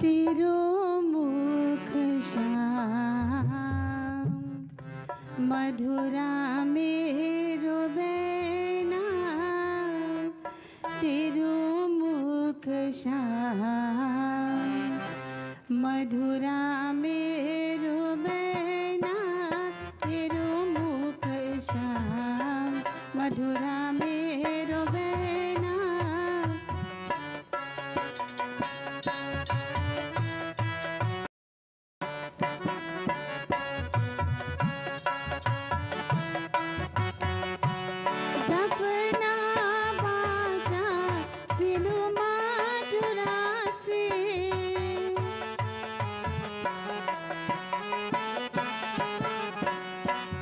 तेरो मुख श्याम मधुरा मेरो बैना, तेरो मुख श्याम मधुरा मेरो बैना, तेरो मुख श्याम मधुरा मेरो बैना। जपना बाजा बिनु मधुरा से,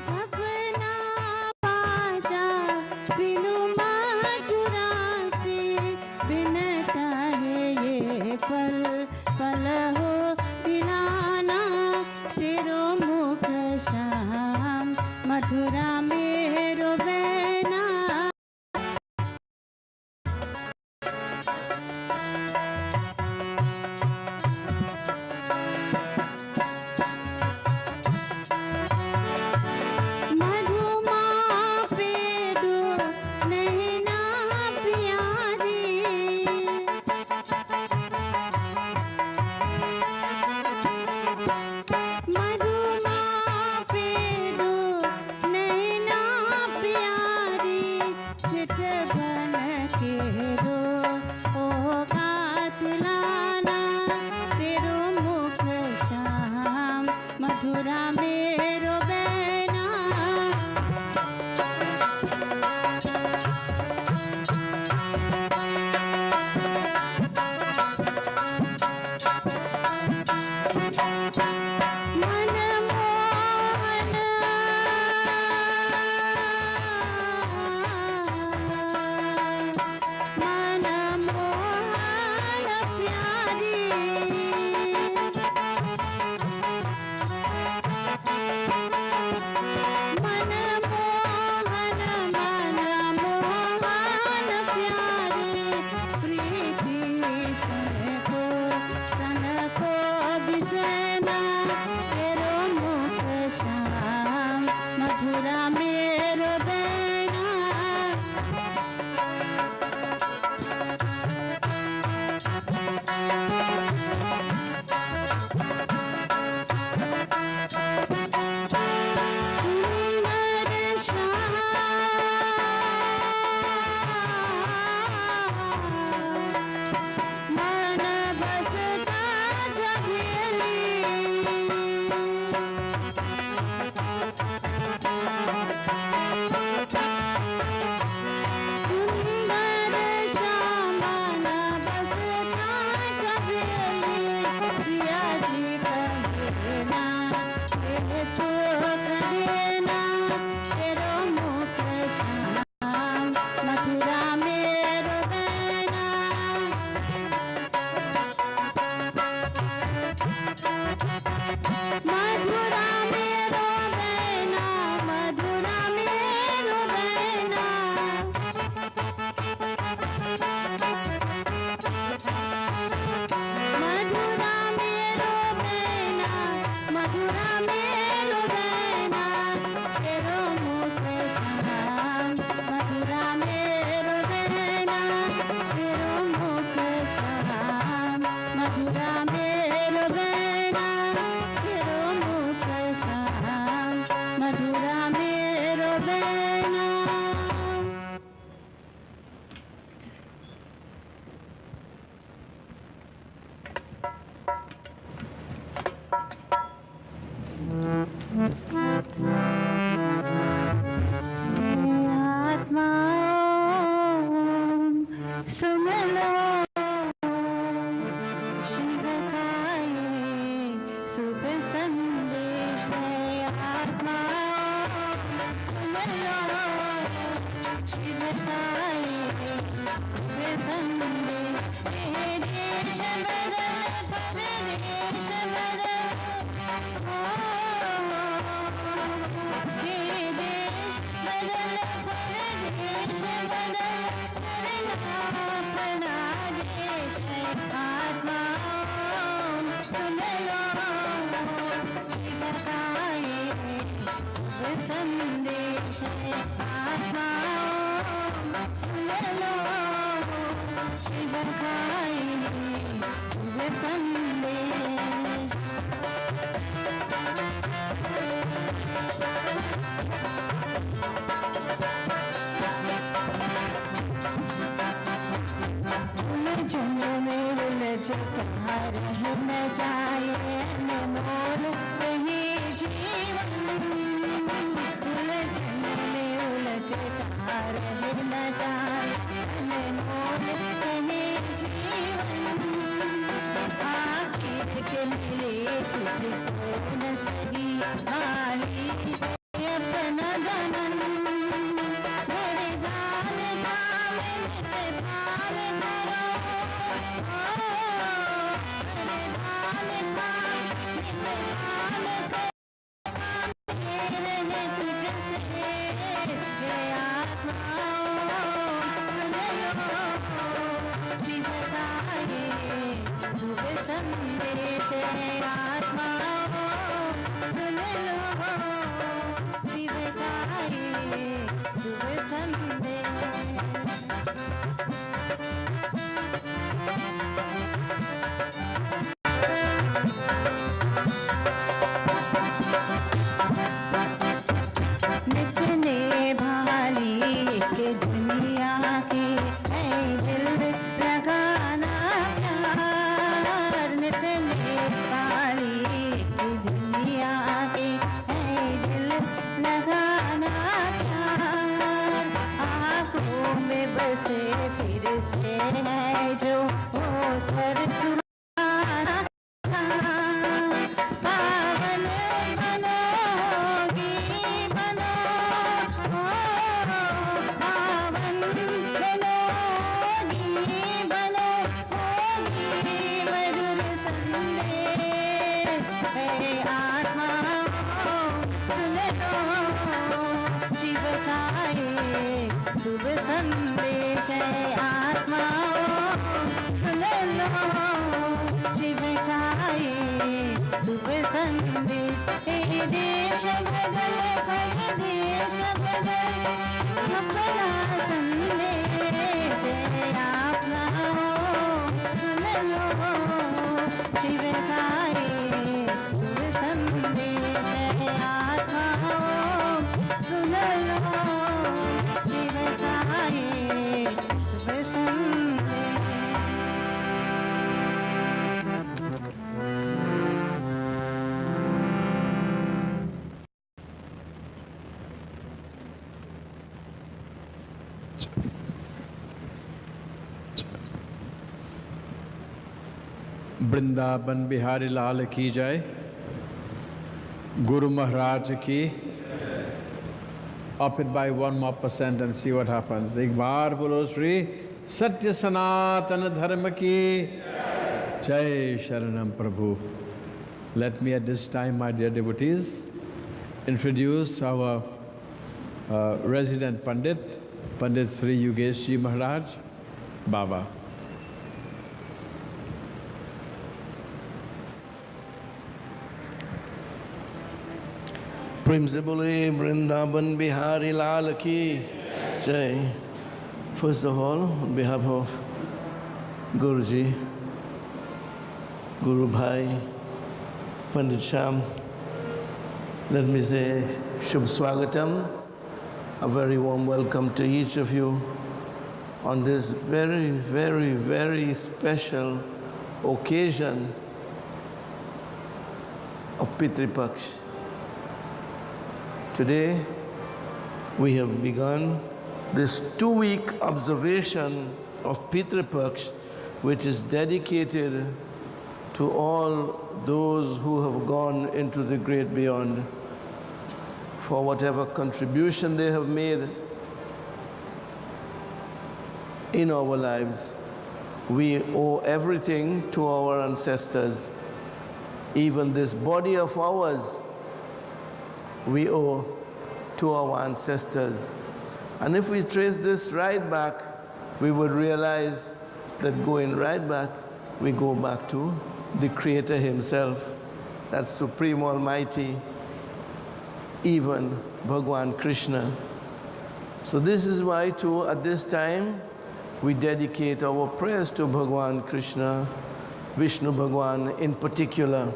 जपना बाजा बिनु मधुरा से, बिनता है ये पल पल हो बिनाना, तेरो मुख श्याम मधुरा मेरो बैना। मधुमा पेडो नैना प्यारी, मधुमा पेडो नैना प्यारी, चित बन के रो ओ कातिलाना, तेरो मुख श्याम मधुरा मेरो बैना। मनमोहन मनमोहन प्यारी, मनमोहन मनमोहन प्यारी, प्रीति सन को बिसना, तेरो मुख श्याम मधुरा मेरो बैना। सुंदर श्याम मन बसता जगेली, सुंदर श्याम मन बसता जगेली, जिया जी कहना तेरे सो कहना, तेरो मुख श्याम मधुरा मेरो बैना। मधुरा मेरो बैना, मधुरा मेरो बैना। मधुरा मेरो बैना, मधुरा मेरो बैना, तेरो मुख श्याम मधुरा मेरो बैना, तेरो मुख श्याम मधुरा मेरो बैना, तेरो मुख श्याम मधुरा मेरो बैना। आत्मा सुन लो, शिव का ये शुभ संदेश है। आत्मा सुन लो, शिवकाये शुभ संदेश हे देश बदल परदेश बदल हे देश बदल परदेश बदल करना अपना देश है आत्मा सुन लो शिवकाये शुभ संदेश है आत्मा सुन लो शिवकाये शुभ संदेश उलझन में उलझ कहाँ रह न जाए अनमोल वही जीवन उलझन में उलझ कहाँ रह न जाए अनमोल वही जीवन आखिर के मिले तुझको न सही माली अपना गमन वरदान काम नित भार करो वरदान काम नित भार करो रहे तुझसे जय आत्माओं सुन लो शिवकाये शुभ संदेश है आत्माओं सुन लो शिवकाये शुभ संदेश नितने भाली के दुनिया के है दिल लगाना प्यार नितने भाली के दुनिया के है दिल लगाना प्यार आँखों में बसे फिर से है जो वो स्वर्ग पुराना पावन बनोगी बनो पावन बनोगी बनो होगी मधुर संदेश है आत्माओं सुन लो शिवकाये शुभ संदेश है आत्माओं सुन लो शिवकाये शुभ संदेश हे देश बदल परदेश बदल अपना संदेश है आत्माओं सुन लो शिवकाये शुभ संदेश है आत्माओं सुन लो शिवकाये शुभ संदेश वृंदावन बिहारी लाल की जय, Guru Maharaj की. Up it by 1% and see what happens. एक बार बोलो श्री सत्य सनातन धर्म की जय. शरणम प्रभु. Let me at this time, my dear devotees, introduce our resident Pandit, Pandit Sri Yogesh Ji Maharaj, Baba. प्रेम से बोले वृंदावन बिहारी लाल की जय. First of all, on behalf of Guruji, Guru Bhai, Pandit Sham, let me say Shubh Swagatam, a very warm welcome to each of you on this very, very, very special occasion of Pitri Paksh. Today, we have begun this 2-week observation of Pitri Paksh, which is dedicated to all those who have gone into the great beyond, for whatever contribution they have made in our lives. We owe everything to our ancestors. Even this body of ours, we owe to our ancestors. And if we trace this right back, we would realize that going right back, we go back to the Creator Himself, that Supreme Almighty, even Bhagwan Krishna. So this is why too, at this time, we dedicate our prayers to Bhagwan Krishna, Vishnu Bhagwan in particular.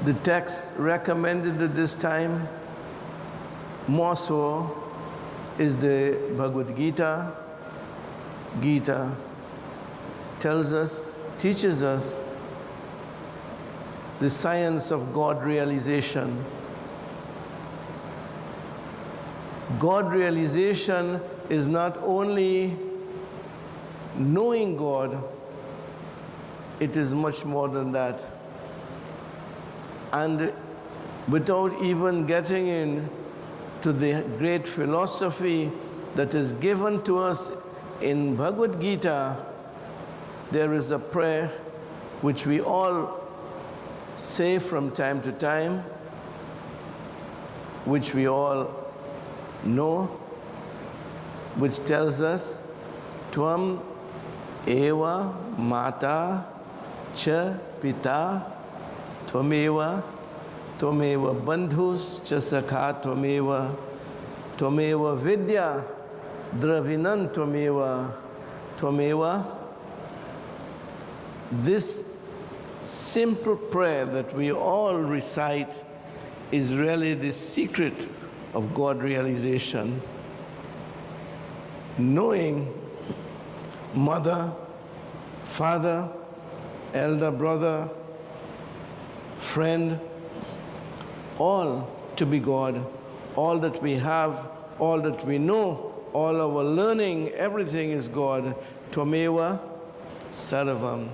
The text recommended at this time, more so, is the Bhagavad Gita. Gita tells us, teaches us the science of God realization. God realization is not only knowing God, it is much more than that. And without even getting into the great philosophy that is given to us in Bhagavad Gita, there is a prayer which we all say from time to time, which we all know, which tells us, Tvam eva mata cha pita Tvameva bandhus cha sakha tvameva vidya dravinan tvameva. This simple prayer that we all recite is really the secret of God realization. Knowing mother, father, elder brother, friend, all to be God, all that we have, all that we know, all our learning, everything is God. Tvameva sarvam.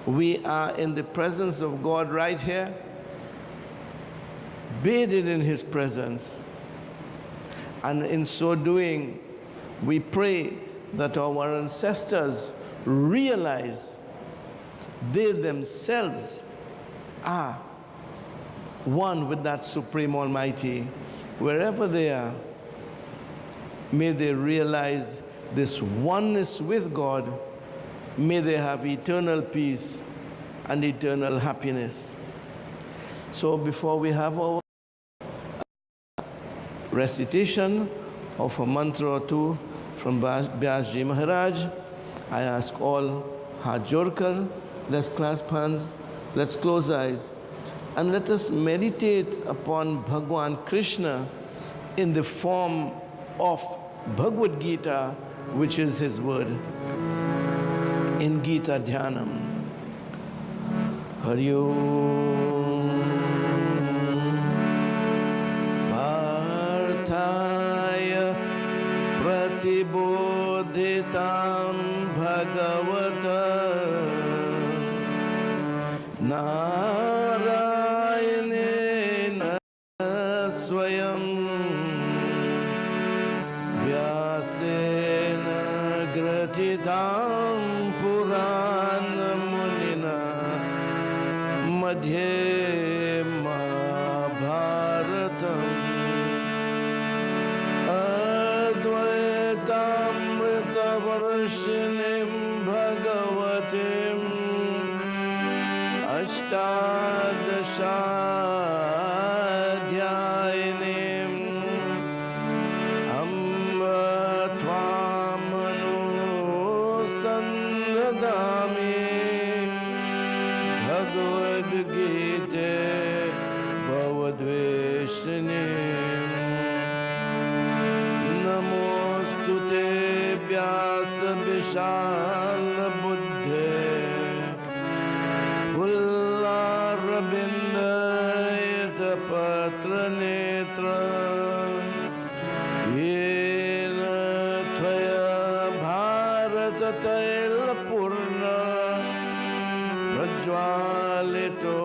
We are in the presence of God right here, bathed in His presence. And in so doing, we pray that our ancestors realize they themselves are one with that Supreme Almighty. Wherever they are, may they realize this oneness with God. May they have eternal peace and eternal happiness. So before we have our recitation of a mantra or two from Vyasji Maharaj, I ask all Haath Jodkar, let's clasp hands, let's close eyes, and let us meditate upon Bhagwan Krishna in the form of Bhagavad Gita, which is His word. In Gita Dhyanam. Hari Om. Parthaya pratibodhitam bhagavata Narayanena swayam Vyasena gratitam Purana Munina Madhye Mahabharatam Advaitamrita Varshinim Bhagavatim Ashtadashadhyayinim Amba Tvamanu Sannadami Bhagavad Gita Bhavadveshanim Namostute Vyasa Vishal Buddhe Ullarabindayata Patra Netra Yena Tvaya Bharata Taila Purna Prajwalito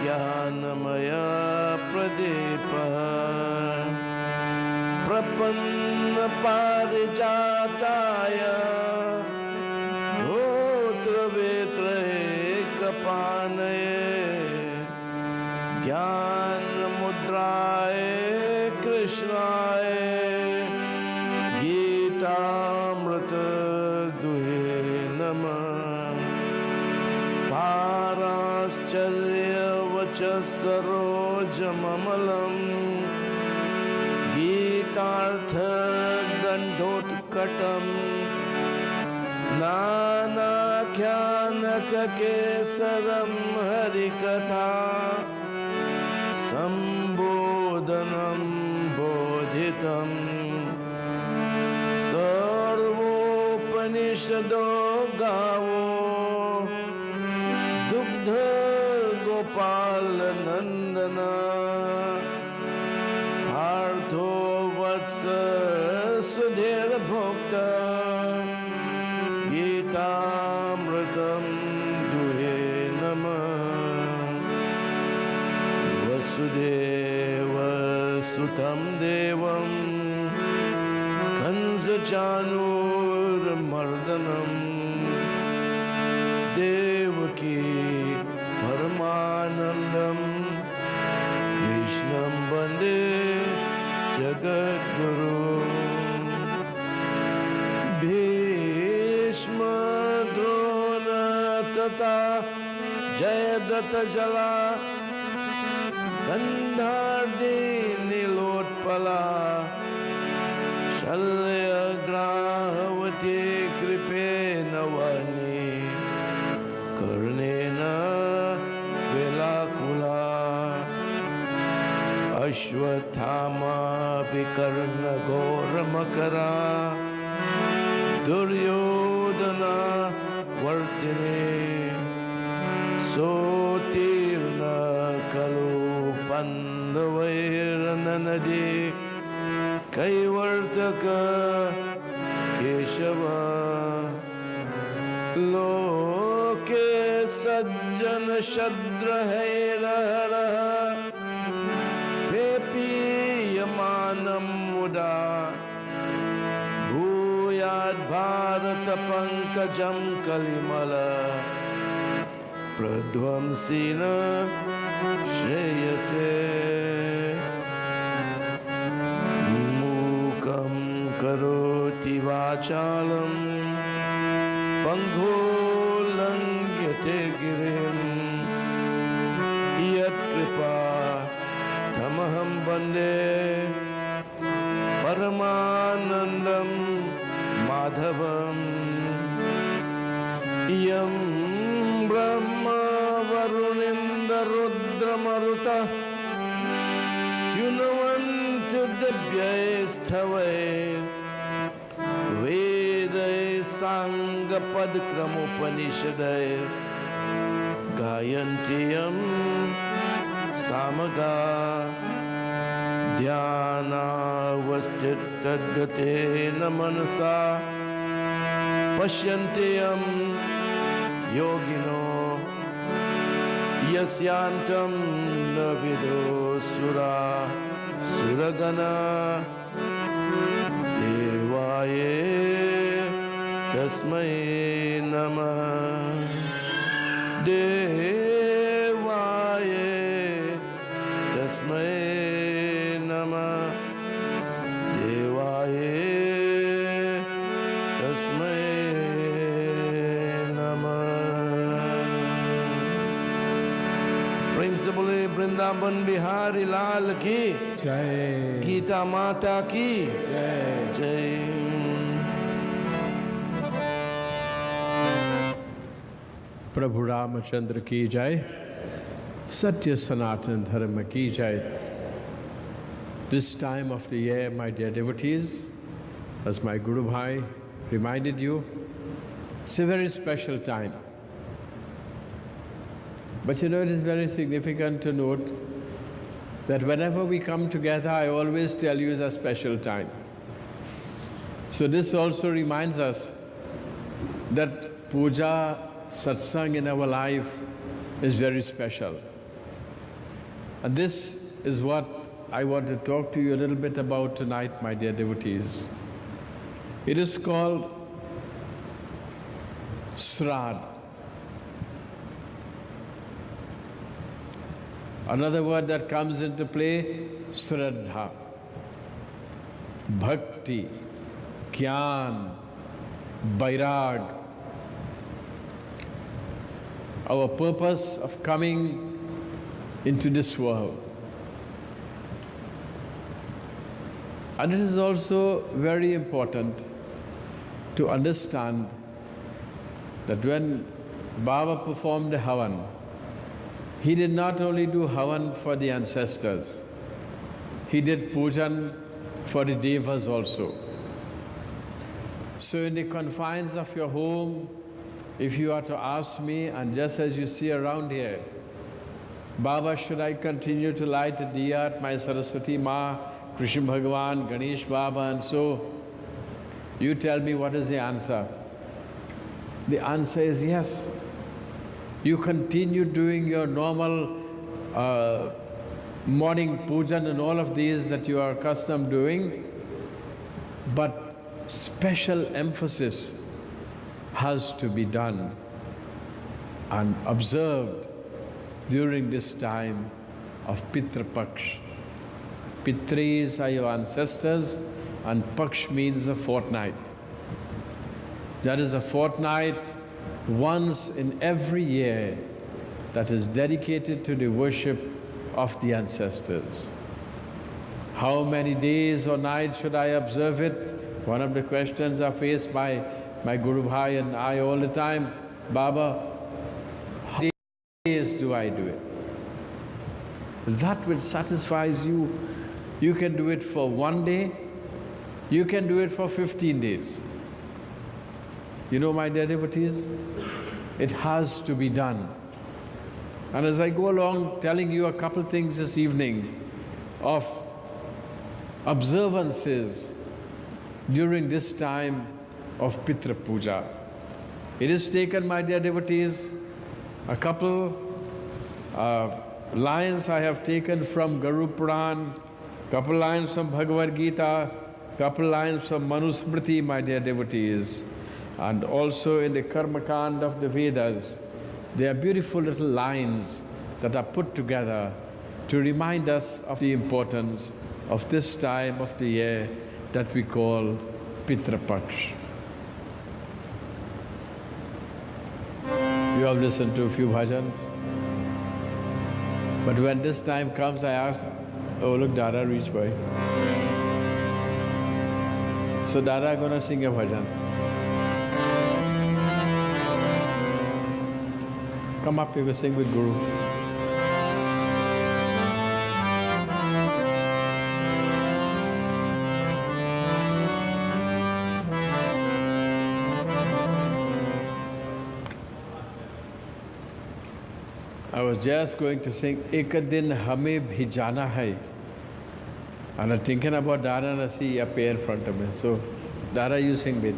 Jnanamaya Pradepa प्रपन्न पारिजाताय कपानये ज्ञान मुद्राय कृष्णाय गीतामृत दुहे नमः पाराश्चर्य वचः सरोजममलम् गीतार्थ गंधोत्कटम् नानाख्यानककेसरं हरिकथा संबोधनं बोधितम् सर्वोपनिषदो गावो दुग्ध गोपाल नंदना पार्थो वत्स सुधीर भोक्ता गीतामृतं दुहे नमः वसुदेव सुतं देवं कंसचाणूरमर्दनं देवकी परमानन्दं कृष्णं वन्दे जगद्गुरुम् भीष्म द्रोण तथा जयद्रथ जला गंधार्दी नीलोत्पला शल्यग्राहवती कृपेण वह्नि कर्णेन वेलाकुला अश्वत्थामापि कर्णघोरमकरा दुर्योधना वर्तिने सोतीर्ण खलु पाण्डवैर्नदी कैवर्तक केशव लोके सज्जन शद्रहैरहरः पेपीयमानं मुदा भारत पंकजं कलिमल प्रध्वंसिन श्रेयसे मूकं करोति वाचालं पङ्गुलङ्घ्यते गिरिं यत्कृपा तमहं वन्दे परमानन्दं माधवम् यं ब्रह्मा वरुणेन्द्ररुद्रमरुतः स्तुन्वन्ति दिव्यैस्तवैः वेदैः साङ्गपदक्रमोपनिषदैः गायन्ति यं सामगा ध्यानावस्थितगतेन मनसा पश्यन्ति यं योगिनो यस्यान्तं न विदो सुरा सुरगणा देवाय तस्मै नमः देवाय तस्मै नमः देवाय तस्मै नमः। प्रेम से बोले वृंदावन बिहारी लाल की जय, गीता माता की जय। जय। प्रभु रामचंद्र की जय, सत्य सनातन धर्म की जय। This time of the year, my dear devotees, as my Guru Bhai reminded you, it's a very special time. But you know, it is very significant to note that whenever we come together, I always tell you it's a special time. So this also reminds us that puja, satsang in our life is very special. And this is what I want to talk to you a little bit about tonight, my dear devotees. It is called Srad. Another word that comes into play, Shraddha, Bhakti, Gyan, Vairag. Our purpose of coming into this world. And it is also very important to understand that when Baba performed the Havan, he did not only do Havan for the ancestors, he did Pujan for the Devas also. So in the confines of your home, if you are to ask me, and just as you see around here, Baba, should I continue to light a diya at my Saraswati Ma, Krishna Bhagavan, Ganesh Baba, and so, you tell me what is the answer. The answer is yes. You continue doing your normal morning pujan and all of these that you are accustomed doing, but special emphasis has to be done and observed during this time of Pitra Paksh. Pitris are your ancestors, and Paksh means a fortnight. That is a fortnight once in every year that is dedicated to the worship of the ancestors. How many days or nights should I observe it? One of the questions are faced by my Guru Bhai and I all the time. Baba, how many days do I do it? That which satisfies you, you can do it for one day, you can do it for 15 days. You know, my dear devotees, it has to be done. And as I go along telling you a couple things this evening of observances during this time of Pitra Puja, it is taken, my dear devotees, a couple lines I have taken from Garu Puran, couple lines from Bhagavad Gita, couple lines from Manusmriti, my dear devotees, and also in the Karma Kand of the Vedas. They are beautiful little lines that are put together to remind us of the importance of this time of the year that we call Pitra Paksh. You have listened to a few bhajans, but when this time comes, I ask, oh look, Dada reached by. So Dada gonna sing a bhajan. Come up, you will sing with Guru. I was just going to sing Ek Din Hame Bhi Jana Hai. And I'm thinking about Dara and I see a pair in front of me. So, Dara, you sing it.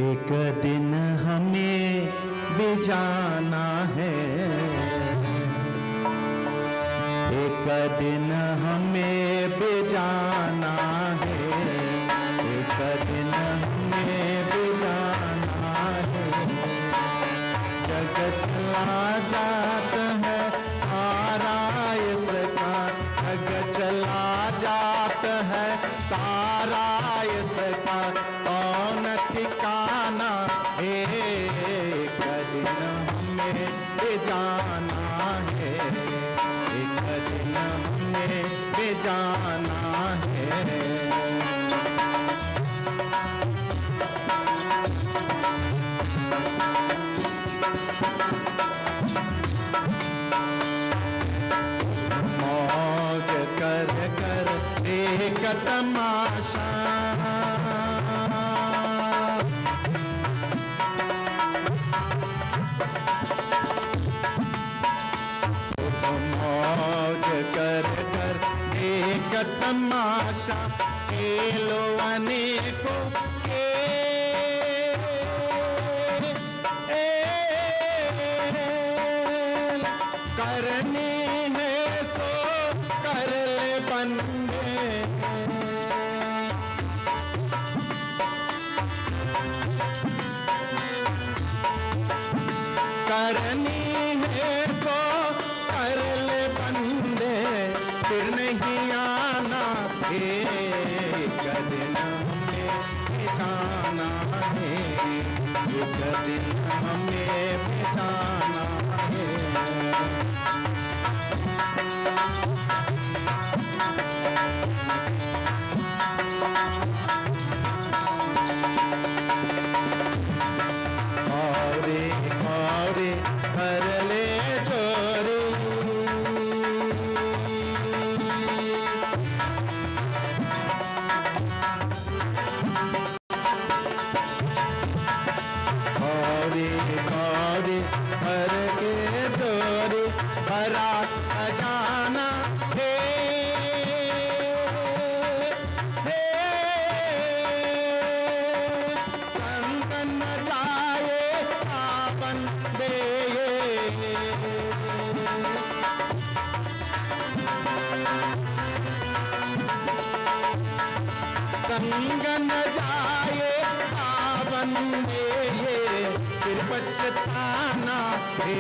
एक दिन हमें भी जाना है, एक दिन हमें भी जाना है, एक दिन हमें भी जाना है। जगत चला जात है सारा इसका, जगत चला जात है सारा इसका, कौन ठिकाना एक दिन हमें भी जाना है, एक दिन हमें भी जाना है। मौज कर कर एक तमाशा, तमाशा खेलो अनेकों करनी है सो कर ले बंदे करनी है सो कर ले बंदे फिर नहीं आना एक दिन हमें बिताना है एक दिन हमें बिताना है औरे कर ले चोरी औरे कर के चोरी भरा खजाना हे संग न जाए पावन दे संग न जाए पावन दे फिर पछताना है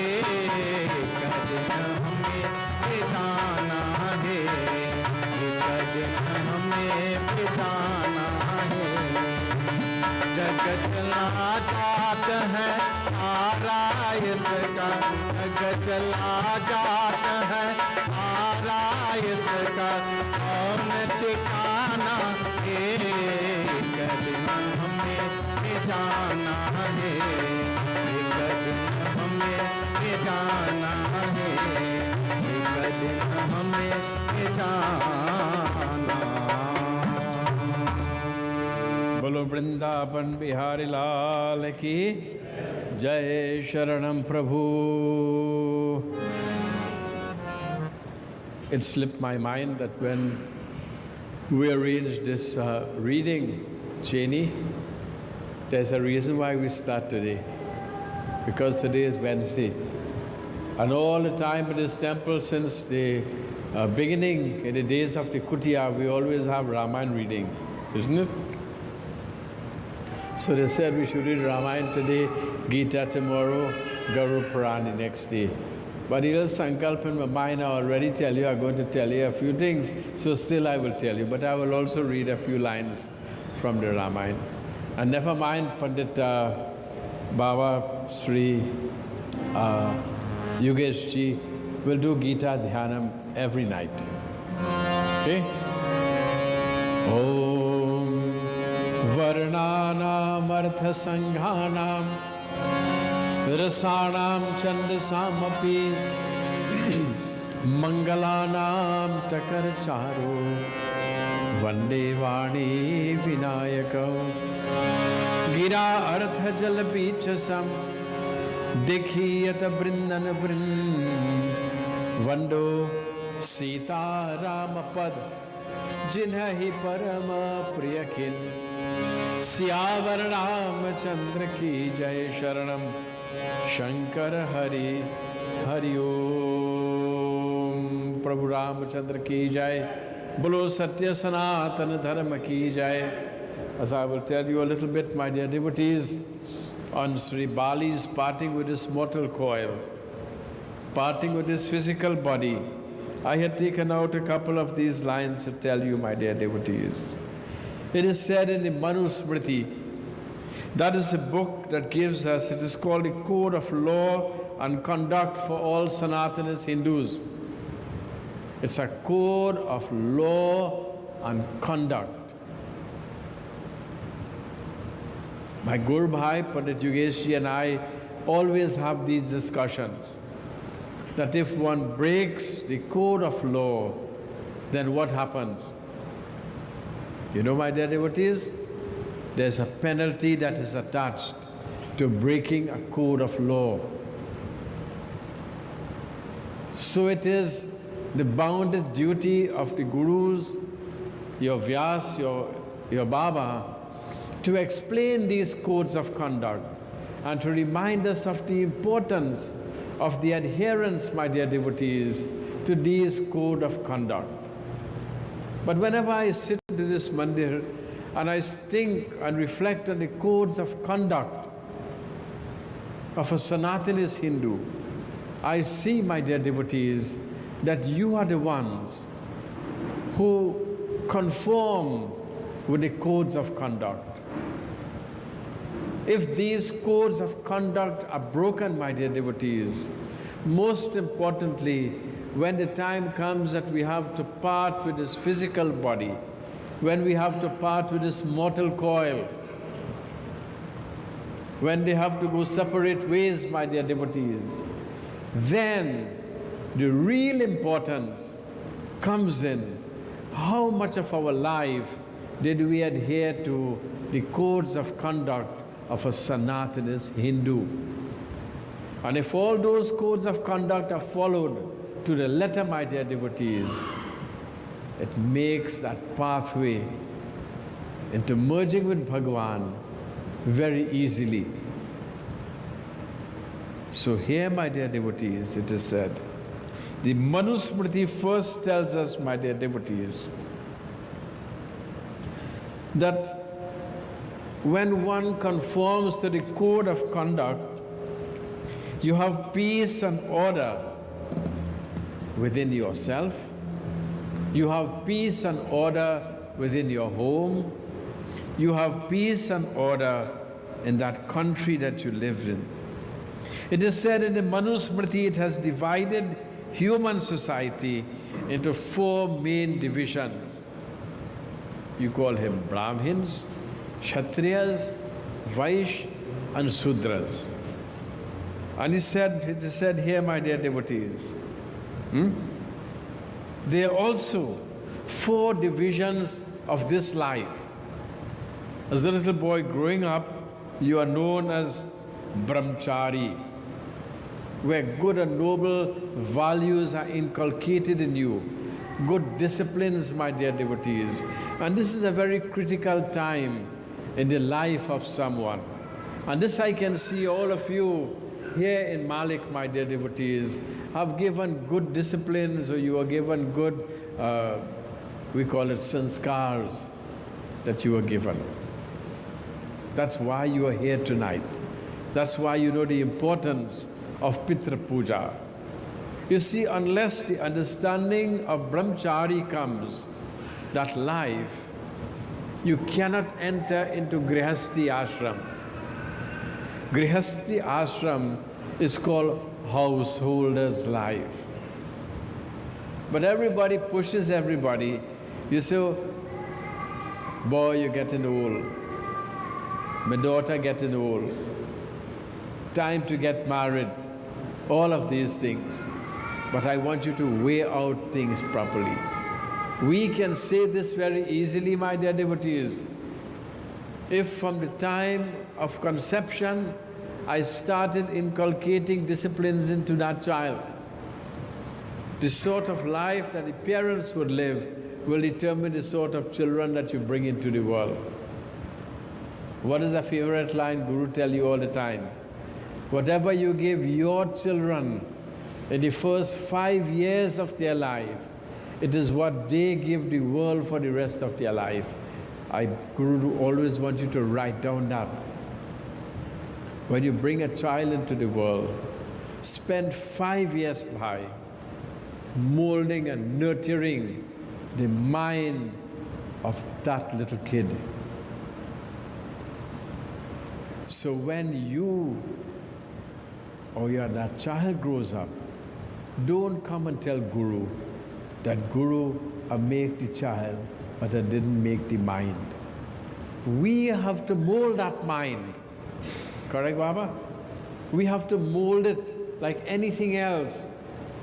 कदम हमें बिताना है कदम हमें बिताना है जग चला जात है आरायत का जग चला जात है आरायत का और ठिकाना एक दिन हमें बिताना है एक दिन हमें बिताना है एक दिन हमें बिताना बोलो वृंदावन बिहारी लाल की जय शरणम प्रभु. It slipped my mind that when we arranged this reading, Jenny, there's a reason why we start today. Because today is Wednesday. And all the time in this temple, since the beginning, in the days of the Kutiya, we always have Ramayana reading, isn't it? So they said we should read Ramayana today, Gita tomorrow, Garu Purana next day. But it was Sankalp in my mind, I already tell you, I'm going to tell you a few things, so still I will tell you. But I will also read a few lines from the Ramayana. And never mind, Pandit Baba Sri Yogesh Ji will do Gita Dhyanam every night. Okay? Om Varnanam Artha Sanghanam Rasanam Chandasamapi Mangalanam Takarcharo Vande Vani Vinayaka Gira Artha Jalabichasam Dikhiyat Brindan Brind Vando Sita Ramapad Jinhahi Parama Priyakin Siyavar Ramachandra Ki Jai Sharanam Shankar Hari Hari Om Prabhu Ramachandra Ki Jai Bolo Satya Sanatana Dharma Ki Jai. As I will tell you a little bit, my dear devotees, on Sri Bali's parting with his mortal coil, parting with his physical body, I had taken out a couple of these lines to tell you, my dear devotees. It is said in the Manusmriti, that is a book that gives us, it is called the Code of Law and Conduct for all Sanatanis Hindus. It's a code of law and conduct. My Guru Bhai, Pandit Yogesh Ji and I always have these discussions, that if one breaks the code of law, then what happens? You know, my dear devotees, there's a penalty that is attached to breaking a code of law. So it is the bounded duty of the gurus your Vyas, your Baba, to explain these codes of conduct and to remind us of the importance of the adherence, my dear devotees, to these code of conduct. But whenever I sit in this mandir and I think and reflect on the codes of conduct of a Sanatanist Hindu, I see, my dear devotees, that you are the ones who conform with the codes of conduct. If these codes of conduct are broken, my dear devotees, most importantly, when the time comes that we have to part with this physical body, when we have to part with this mortal coil, when they have to go separate ways, my dear devotees, then the real importance comes in. How much of our life did we adhere to the codes of conduct of a Sanatanist Hindu? And if all those codes of conduct are followed to the letter, my dear devotees, it makes that pathway into merging with Bhagavan very easily. So here, my dear devotees, it is said, the Manusmriti first tells us, my dear devotees, that when one conforms to the code of conduct, you have peace and order within yourself, you have peace and order within your home, you have peace and order in that country that you live in. It is said in the Manusmriti, it has divided human society into 4 main divisions. You call him Brahmins, Kshatriyas, Vaishya, and Sudras. And it is said here, my dear devotees, there are also 4 divisions of this life. As a little boy growing up, you are known as Brahmachari, where good and noble values are inculcated in you, good disciplines, my dear devotees. And this is a very critical time in the life of someone. And this I can see all of you here in Malick, my dear devotees, have given good disciplines, or you are given good, we call it sanskars, that you are given. That's why you are here tonight. That's why you know the importance of Pitra Puja. You see, unless the understanding of Brahmachari comes, that life, you cannot enter into Grihastha ashram. Grihastha ashram is called householder's life. But everybody pushes everybody. You say, boy, you're getting old. My daughter getting old. Time to get married. All of these things. But I want you to weigh out things properly. We can say this very easily, my dear devotees. If from the time of conception, I started inculcating disciplines into that child, the sort of life that the parents would live will determine the sort of children that you bring into the world. What is a favorite line Guru tell you all the time? Whatever you give your children in the first 5 years of their life, it is what they give the world for the rest of their life. Guru always wants you to write down that. When you bring a child into the world, spend 5 years by molding and nurturing the mind of that little kid. So when you or that child grows up, don't come and tell Guru that Guru make the child, but I didn't make the mind. We have to mold that mind. Correct, Baba? We have to mold it like anything else.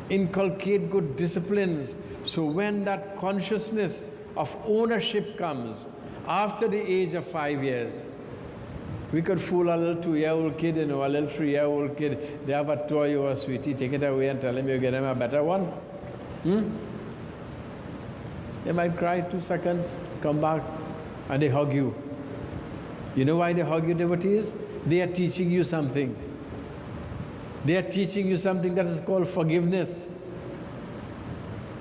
Inculcate good disciplines. So when that consciousness of ownership comes, after the age of 5 years, we could fool a little 2-year-old kid, a little 3-year-old kid. They have a toy or a sweetie, take it away and tell him you get him a better one. They might cry 2 seconds, come back, and they hug you. You know why they hug you, devotees? They are teaching you something. They are teaching you something that is called forgiveness.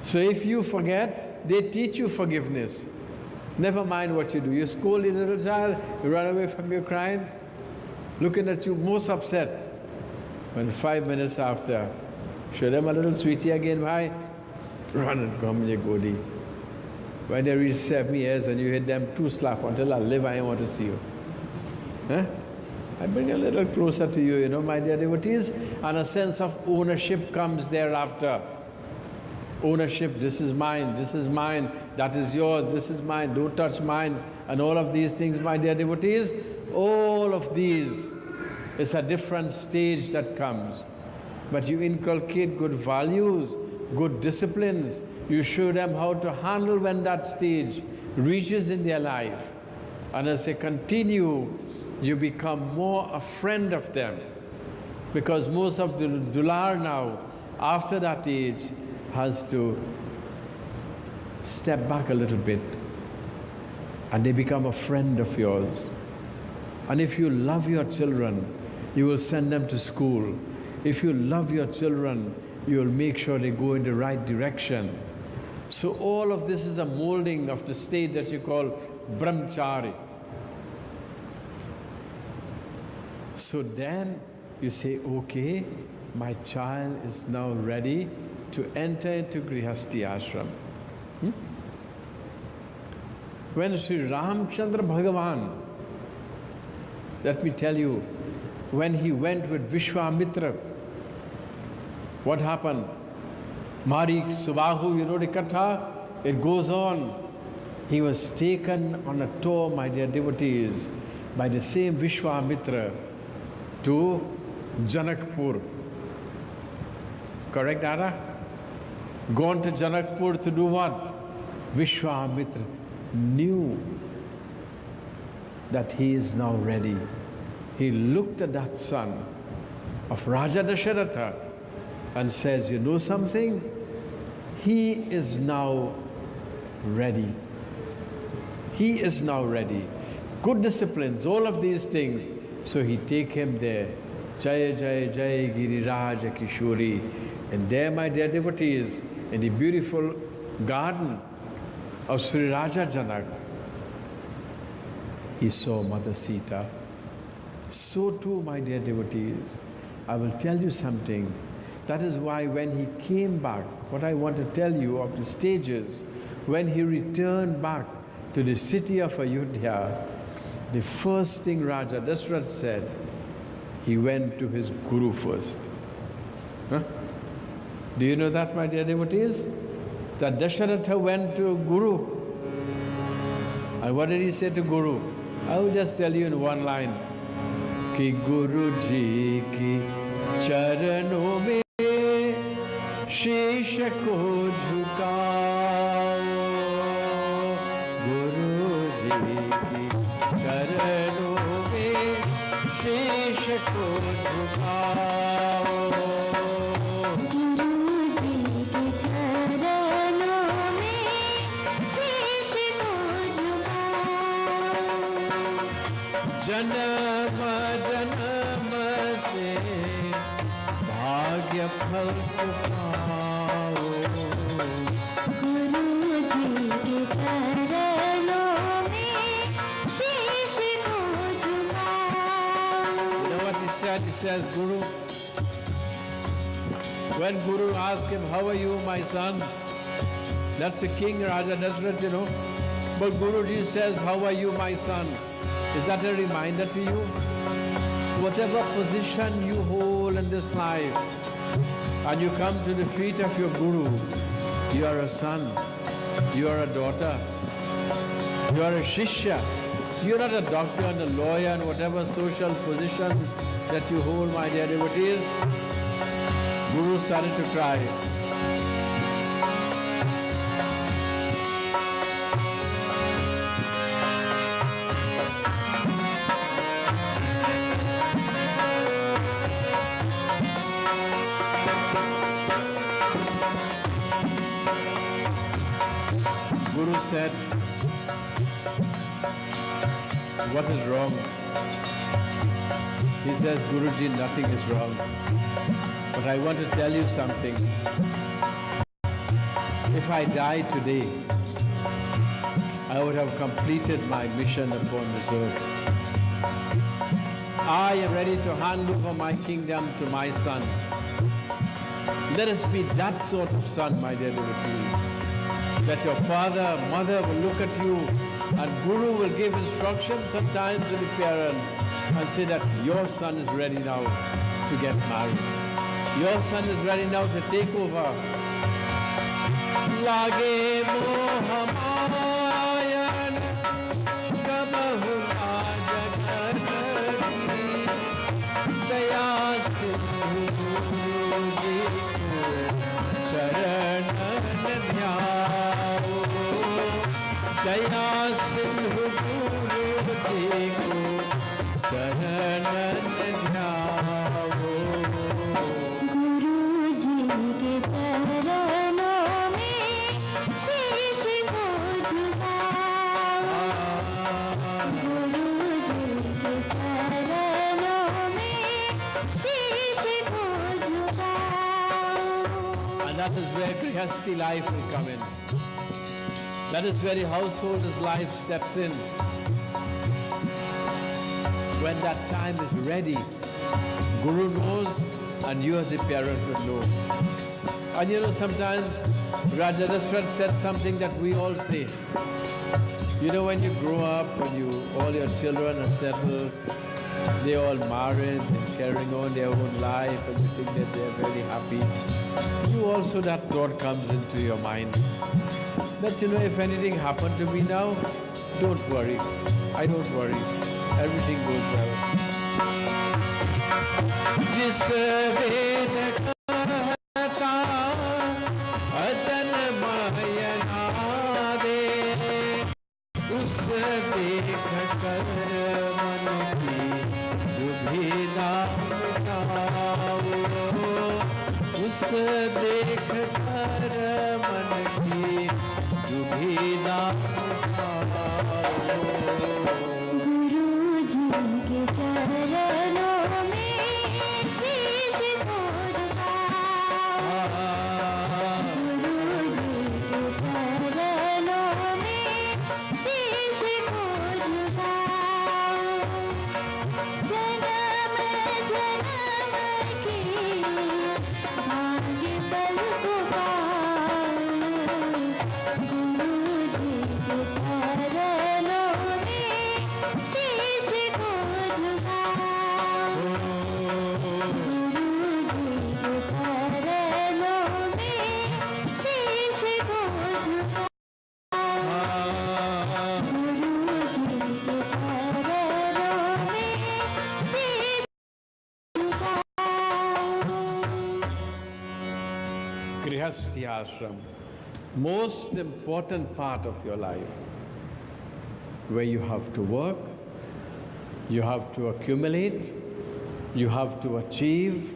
So if you forget, they teach you forgiveness. Never mind what you do. You scold a little child, you run away from your crying, looking at you most upset. When 5 minutes after, show them a little sweetie again, why? Run and come, you goody. When they reach 7 years and you hit them 2 slaps until I live, I want to see you. Huh? I bring a little closer to you, my dear devotees, and a sense of ownership comes thereafter. Ownership, this is mine, that is yours, this is mine, don't touch mine, and all of these things, my dear devotees, all of these is a different stage that comes. But you inculcate good values, good disciplines, you show them how to handle when that stage reaches in their life. And as they continue, you become more a friend of them. Because most of the dular now, after that age, has to step back a little bit. And they become a friend of yours. And if you love your children, you will send them to school. If you love your children, you will make sure they go in the right direction. So all of this is a molding of the state that you call brahmachari. So then you say, okay, my child is now ready to enter into Grihasti ashram. When Sri Ramchandra Bhagavan, let me tell you, when he went with Vishwamitra, what happened? Marik, Subahu, you know the katha? It goes on. He was taken on a tour, my dear devotees, by the same Vishwamitra to Janakpur. Correct, Dada? Gone to Janakpur to do what? Vishwamitra knew that he is now ready. He looked at that son of Raja Dasharatha and says, you know something? He is now ready. He is now ready. Good disciplines, all of these things. So he take him there. Jaya Jaya Jaya Giriraja Kishori. And there, my dear devotees, in the beautiful garden of Sri Raja Janak, he saw Mother Sita. So too, my dear devotees, I will tell you something. That is why when he came back, what I want to tell you of the stages, when he returned back to the city of Ayodhya, the first thing Raja Dasharatha said, he went to his Guru first. Huh? Do you know that, my dear devotees? That Dasharatha went to Guru. And what did he say to Guru? I will just tell you in one line. Ki Guru Ji ki charanon mein sheesh ko jhukao. Guru Ji ki charanon mein sheesh ko jhukao. जन्म जन्म से भाग्य फल पाओ गुरु जी के चरणों में शीश को झुकाओ. You know what he said? He says, Guru, when Guru asked him, how are you, my son? That's the king, Raja Dasharatha, you know. But Guruji says, how are you, my son? Is that a reminder to you? Whatever position you hold in this life, and you come to the feet of your Guru, you are a son, you are a daughter, you are a shishya. You are not a doctor and a lawyer and whatever social positions that you hold, my dear devotees. Guru started to cry. said, what is wrong? He says, Guruji, nothing is wrong. But I want to tell you something. If I die today, I would have completed my mission upon this earth. I am ready to hand over my kingdom to my son. Let us be that sort of son, my dear devotees. That your father, mother will look at you and Guru will give instructions sometimes to the parent and say that your son is ready now to get married. Your son is ready now to take over. Lage mohamayana kabahu ajagadari daya sindhu ji ko charan dhyao daya sindhu ji ko charan dhyao. That is where Grihasti life will come in. That is where the householder's life steps in. When that time is ready, Guru knows and you as a parent will know. And you know, sometimes Raja Dasrat said something that we all say. You know, when you grow up, when all your children are settled, they all married and carrying on their own life and you think that they are very happy. You also, that thought comes into your mind. That, you know, if anything happened to me now, don't worry. I don't worry. Everything goes well. Jis ved kahta ajan mayana de us dekh kar man ki dubhida btao us dekh kar man ki dubhida btao. Grihasti ashram, most important part of your life, where you have to work, you have to accumulate, you have to achieve,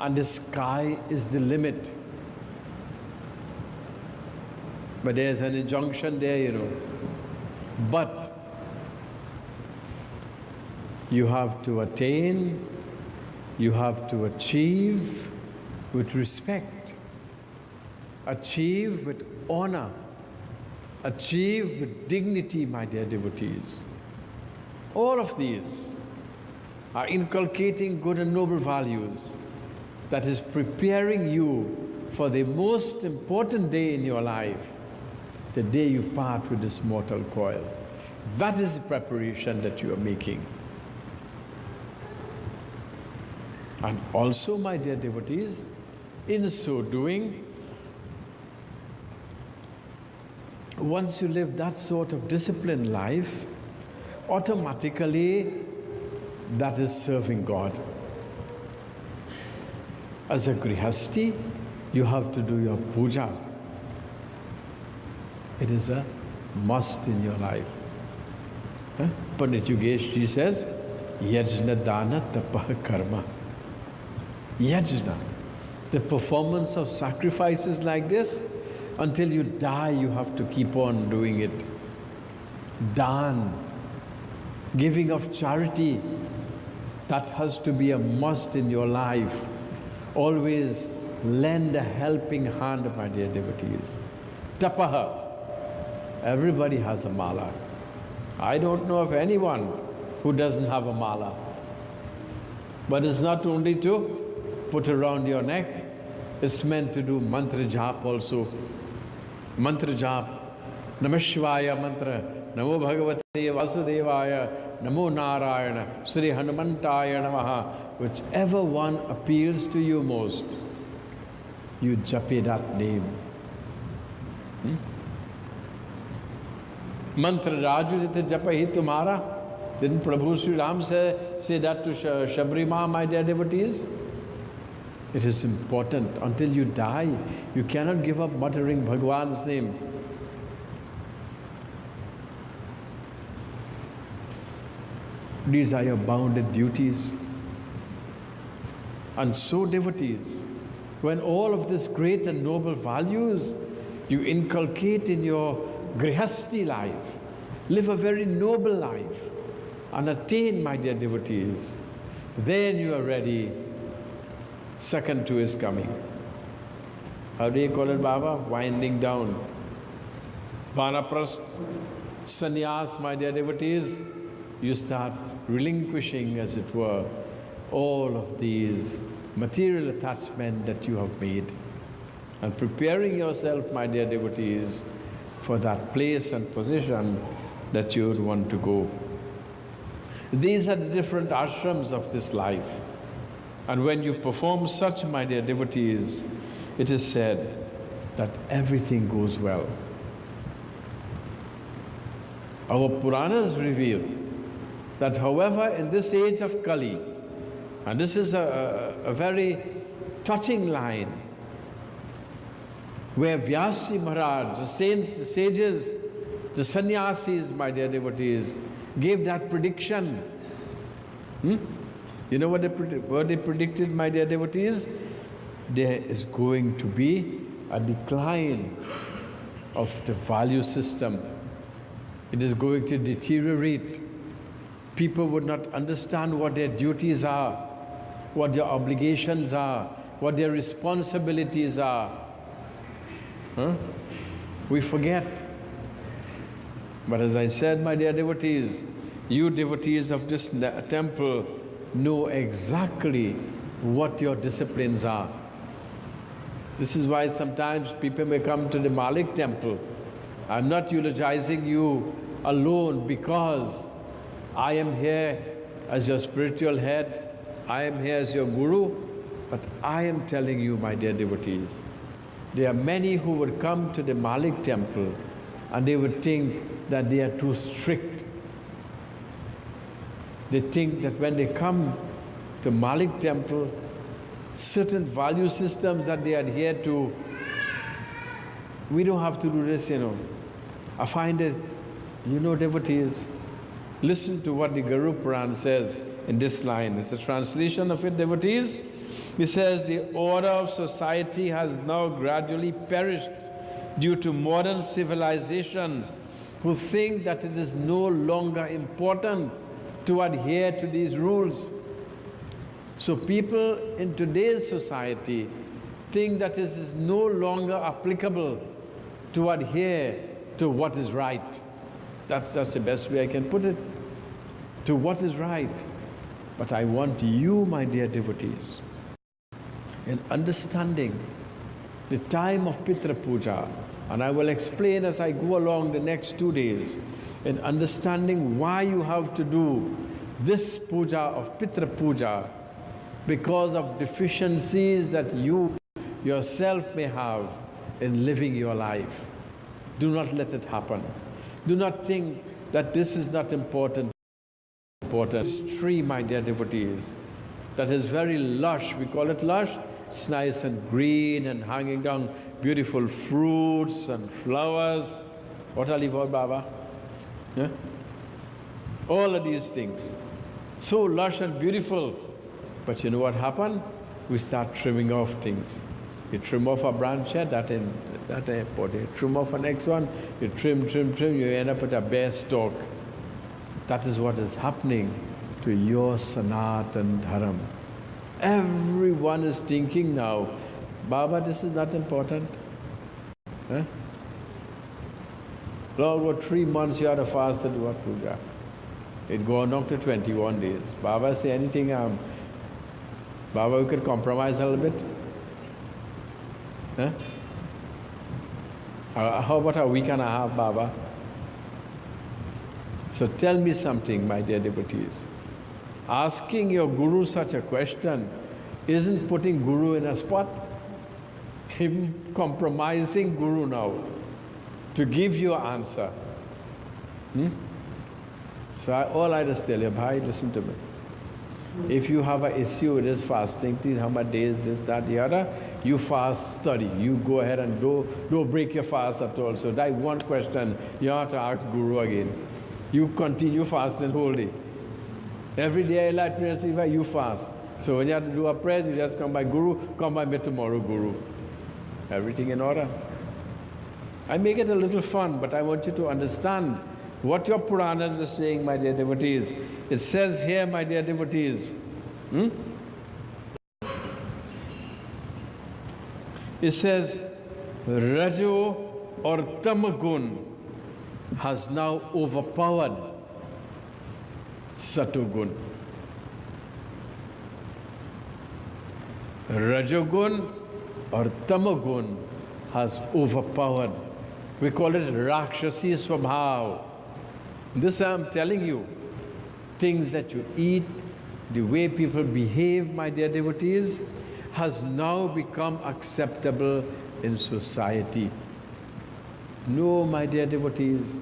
and the sky is the limit. But there's an injunction there, you know. But you have to attain, you have to achieve with respect. Achieve with honor, achieve with dignity, my dear devotees. All of these are inculcating good and noble values that is preparing you for the most important day in your life, the day you part with this mortal coil. That is the preparation that you are making. And also, my dear devotees, in so doing, once you live that sort of disciplined life, automatically that is serving God. As a Grihasti, you have to do your puja. It is a must in your life. Pandit Yogesh ji says, Yajna dana tapah karma. Yajna, the performance of sacrifices like this, Until you die, you have to keep on doing it. Dan, giving of charity, that has to be a must in your life. Always lend a helping hand, my dear devotees. Tapaha. Everybody has a mala. I don't know of anyone who doesn't have a mala. But it's not only to put around your neck, it's meant to do mantra jap also. Mantra jap, Namah Shivaya mantra, Namo Bhagavate Vasudevaya, Namo Narayana, Sri Hanumantaya Namaha. Whichever one appeals to you most, you jape that name. Mantra Rajurita Japahi Tumhara. Didn't Prabhu Sri Ram say that to Shabri Ma, my dear devotees? It is important. Until you die, you cannot give up muttering Bhagwan's name. These are your bounded duties. And so, devotees, when all of these great and noble values you inculcate in your grihasti life, live a very noble life, and attain, my dear devotees, then you are ready. Second two is coming. How do you call it, Baba? Winding down. Vanaprast, sannyas, my dear devotees, you start relinquishing, as it were, all of these material attachment that you have made, and preparing yourself, my dear devotees, for that place and position that you would want to go. These are the different ashrams of this life. And when you perform such, my dear devotees, it is said that everything goes well. Our Puranas reveal that, however, in this age of Kali, and this is a very touching line, where Vyasji Maharaj, the sages, the sannyasis, my dear devotees, gave that prediction. You know what they predicted, my dear devotees? There is going to be a decline of the value system. It is going to deteriorate. People would not understand what their duties are, what their obligations are, what their responsibilities are. We forget. But as I said, my dear devotees, you devotees of this temple know exactly what your disciplines are. This is why sometimes people may come to the Malick temple. I'm not eulogizing you alone because I am here as your spiritual head, I am here as your guru, but I am telling you, my dear devotees, there are many who would come to the Malick temple and they would think that they are too strict. They think that when they come to Malick temple, certain value systems that they adhere to, we don't have to do this, you know. I find it, you know, devotees, listen to what the Guru Puran says in this line. It's a translation of it, devotees. He says, the order of society has now gradually perished due to modern civilization, who think that it is no longer important to adhere to these rules. So people in today's society think that it is no longer applicable to adhere to what is right. That's the best way I can put it. To what is right. But I want you, my dear devotees, in understanding the time of Pitra Puja, and I will explain as I go along the next 2 days, in understanding why you have to do this puja of Pitra Puja, because of deficiencies that you yourself may have in living your life. Do not let it happen. Do not think that this is not important. This tree, my dear devotees, that is very lush, we call it lush. It's nice and green and hanging down beautiful fruits and flowers. What are you for, Baba? Yeah? All of these things. So lush and beautiful. But you know what happened? We start trimming off things. You trim off a branch here, that airport. You trim off the next one, you trim, you end up with a bare stalk. That is what is happening to your Sanatan Dharam. Everyone is thinking now, Baba, this is not important. Huh? Lord, for 3 months you had to fast and do a puja. It go on up to 21 days. Baba say anything, Baba, we could compromise a little bit. Huh? How about a week and a half, Baba? So tell me something, my dear devotees. Asking your Guru such a question isn't putting Guru in a spot. Him compromising Guru now to give you an answer. So all I just tell you, bhai, listen to me. If you have an issue with this fasting, how much days, this, that, the other, you fast, study. You go ahead and don't break your fast at all. So that one question, you have to ask Guru again. You continue fasting whole day. Every day I like to receive, you fast. So when you have to do a prayer, you just come by Guru, come by me tomorrow, Guru. Everything in order. I make it a little fun, but I want you to understand what your Puranas are saying, my dear devotees. It says here, my dear devotees, it says, Rajo or Tamagun has now overpowered Satugun. Rajogun or Tamagun has overpowered. We call it Rakshasi Swabhav. This I'm telling you. Things that you eat, the way people behave, my dear devotees, has now become acceptable in society. No, my dear devotees,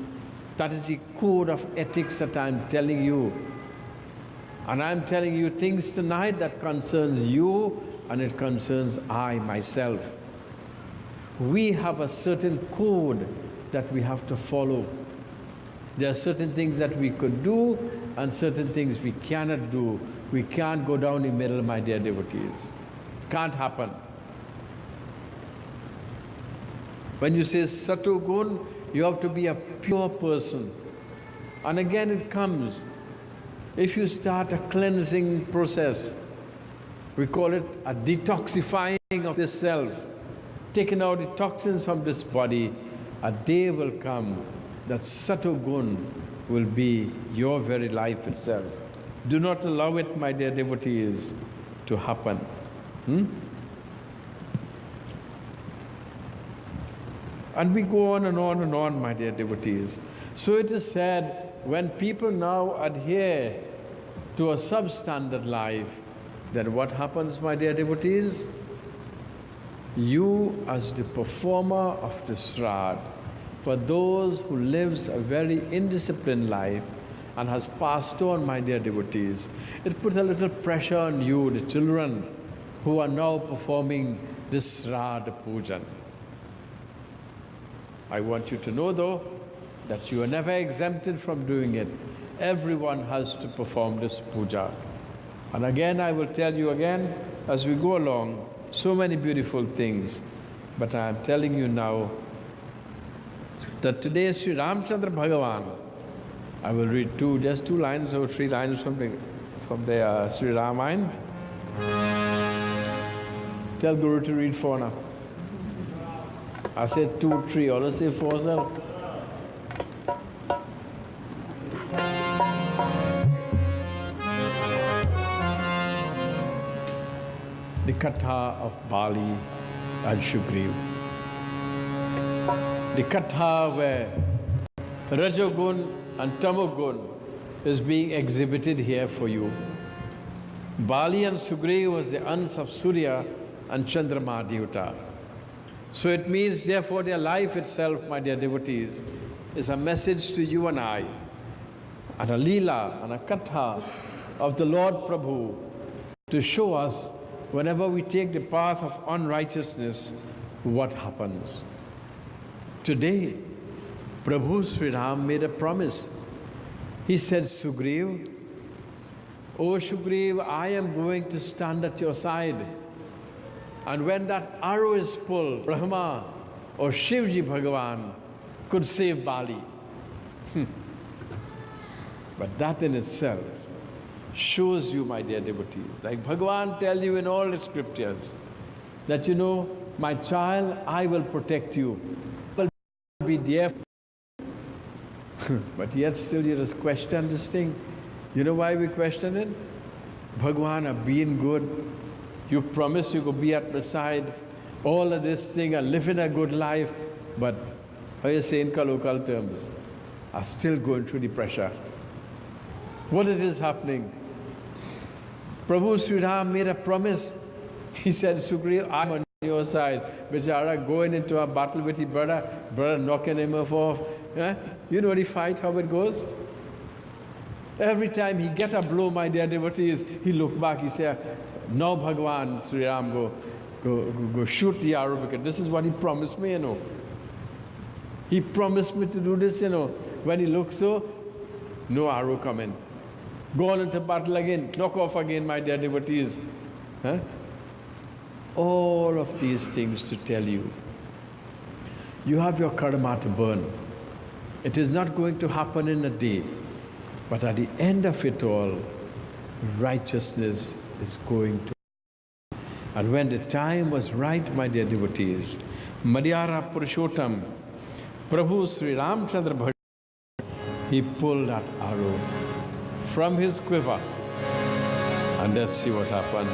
that is the code of ethics that I'm telling you. And I'm telling you things tonight that concerns you and it concerns I, myself. We have a certain code that we have to follow. There are certain things that we could do and certain things we cannot do. We can't go down the middle, my dear devotees. Can't happen. When you say Satugun, you have to be a pure person. And again it comes. If you start a cleansing process, we call it a detoxifying of this self, taking out the toxins from this body, a day will come that Satugun will be your very life itself. Do not allow it, my dear devotees, to happen. And we go on and on and on, my dear devotees. So it is said, when people now adhere to a substandard life, then what happens, my dear devotees? You, as the performer of the Shraddha, for those who lives a very indisciplined life and has passed on, my dear devotees, it puts a little pressure on you, the children, who are now performing this Shraddha Pujan. I want you to know, though, that you are never exempted from doing it. Everyone has to perform this puja. And again, I will tell you again, as we go along, so many beautiful things. But I am telling you now that today Sri Ramchandra Bhagavan, I will read just two lines or 3 lines from the Sri Ramayana. Tell Guru to read 4 now. I said 2, 3, or say 4, sir. The Katha of Bali and Shugriv. The Katha where Rajogun and Tamogun is being exhibited here for you. Bali and Sugriv was the Ans of Surya and Chandrama Devata. So it means, therefore, their life itself, my dear devotees, is a message to you and I, and a Leela and a Katha of the Lord Prabhu to show us whenever we take the path of unrighteousness, what happens. Today, Prabhu Sri Ram made a promise. He said, Sugriv, O Sugriv, I am going to stand at your side. And when that arrow is pulled, Brahma or Shivji Bhagavan could save Bali. But that in itself shows you, my dear devotees, like Bhagavan tells you in all the scriptures, that my child, I will protect you. I will be there. But yet still you just question this thing. You know why we question it? Bhagavan, being good, you promise you could be at my side, all of this thing, and living a good life, but how you say in local terms, are still going through the pressure. What it is happening? Prabhu Sri Ram made a promise. He said, Sugriva, I'm on your side. Bichara going into a battle with his brother knocking him off. You know the fight, how it goes? Every time he get a blow, my dear devotees, he look back, he say, now Bhagavan, Sri Ram, go shoot the arrow, because this is what he promised me, He promised me to do this, When he looks so, no arrow coming. Go on into battle again, knock off again, my dear devotees. All of these things to tell you, you have your karma to burn. It is not going to happen in a day, but at the end of it all, righteousness is going to. And when the time was right, my dear devotees, Madhyara Purushottam, Prabhu Sri Ramchandra Bhagavan, he pulled that arrow from his quiver. And let's see what happened.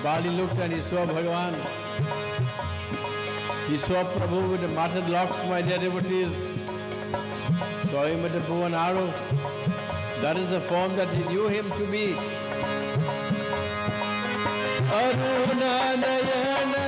Bali looked and he saw Bhagavan. He saw Prabhu with the matted locks, my dear devotees. Saw him with the bow and arrow. That is the form that he knew him to be. Aruna Nayana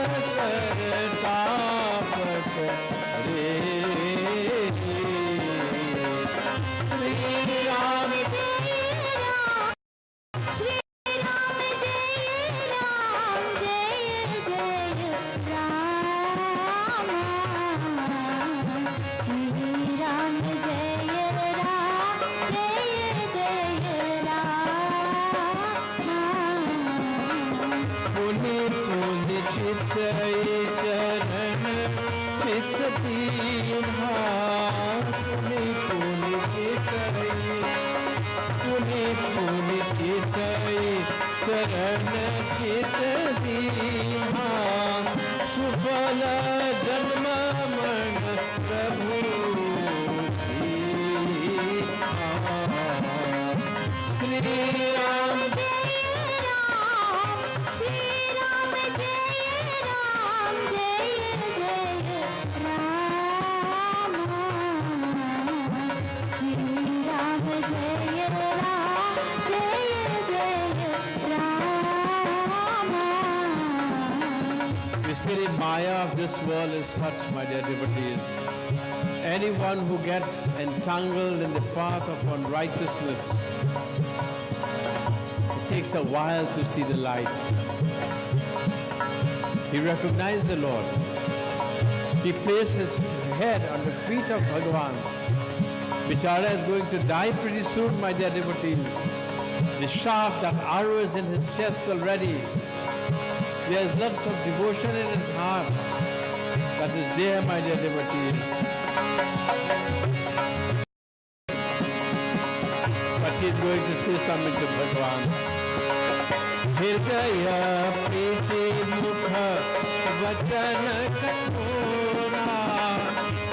this world is such, my dear devotees. Anyone who gets entangled in the path of unrighteousness, it takes a while to see the light. He recognized the Lord. He placed his head on the feet of Bhagavan. Bichara is going to die pretty soon, my dear devotees. The shaft, that arrow is in his chest already. There's lots of devotion in his heart. That is there, my dear devotees. But he's going to say something to Bhagavan. Hridaya priti mukha vachana kathora.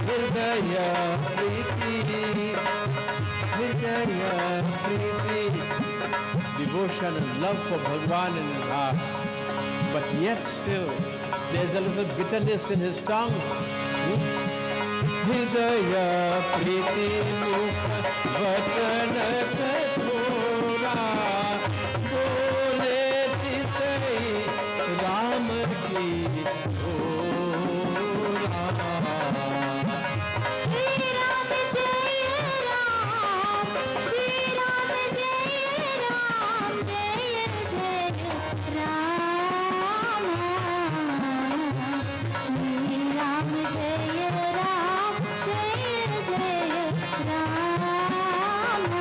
Hridaya priti. Hridaya priti. Devotion and love for Bhagavan in his heart. But yet still, there's a little bitterness in his tongue. Hridaya priti mukha vachana kathora. Bole chitai Ram ki dhora. Shri Ram Jai Ram, Shri Ram Jai Ram, Jai Jai Ram. Shri Ram Jai Ram, Jai Jai Ram.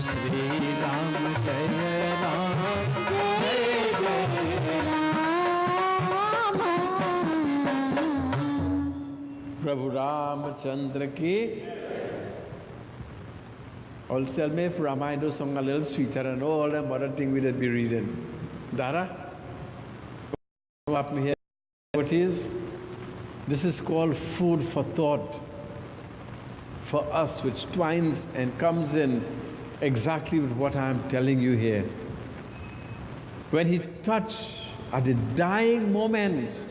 Shri Ram Jaya Ram, Jai Jai Ram. Prabhu Ramachandra ki. All tell me if Ramayana song a little sweeter and all them other thing will it be reading. Dara? Come up here. What is? This is called food for thought for us, which twines and comes in exactly with what I am telling you here. When he touched at the dying moments,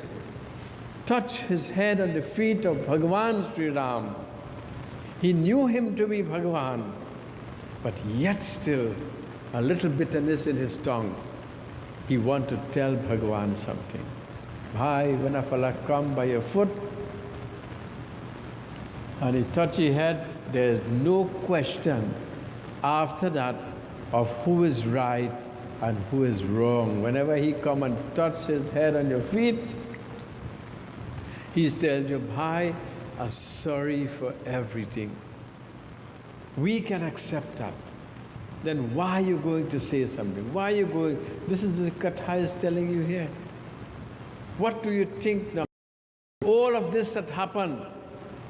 touched his head on the feet of Bhagavan Sri Ram, he knew him to be Bhagavan, but yet still a little bitterness in his tongue. He wanted to tell Bhagavan something. Bhai, when a fella come by your foot and he touch his head, there is no question after that of who is right and who is wrong. Whenever he come and touch his head on your feet, he's telling you, Bhai, I'm sorry for everything. We can accept that. Then why are you going to say something? Why are you going? This is what Katha is telling you here. What do you think now? All of this that happened,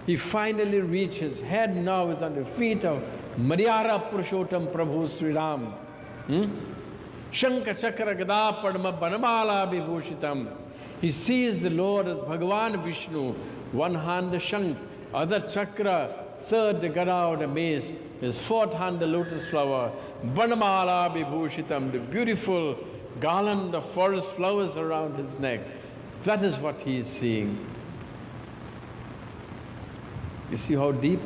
he finally reached, his head now is on the feet of Maryara Purushottam Prabhu Sri Ram. Shankha Chakra Gada Padma Banamala Vibhushitam. He sees the Lord as Bhagavan Vishnu, one hand the Shankh, other Chakra, third the Gada or the mace, his fourth hand the lotus flower, Banamala Vibhushitam, the beautiful garland of forest flowers around his neck. That is what he is seeing. You see how deep?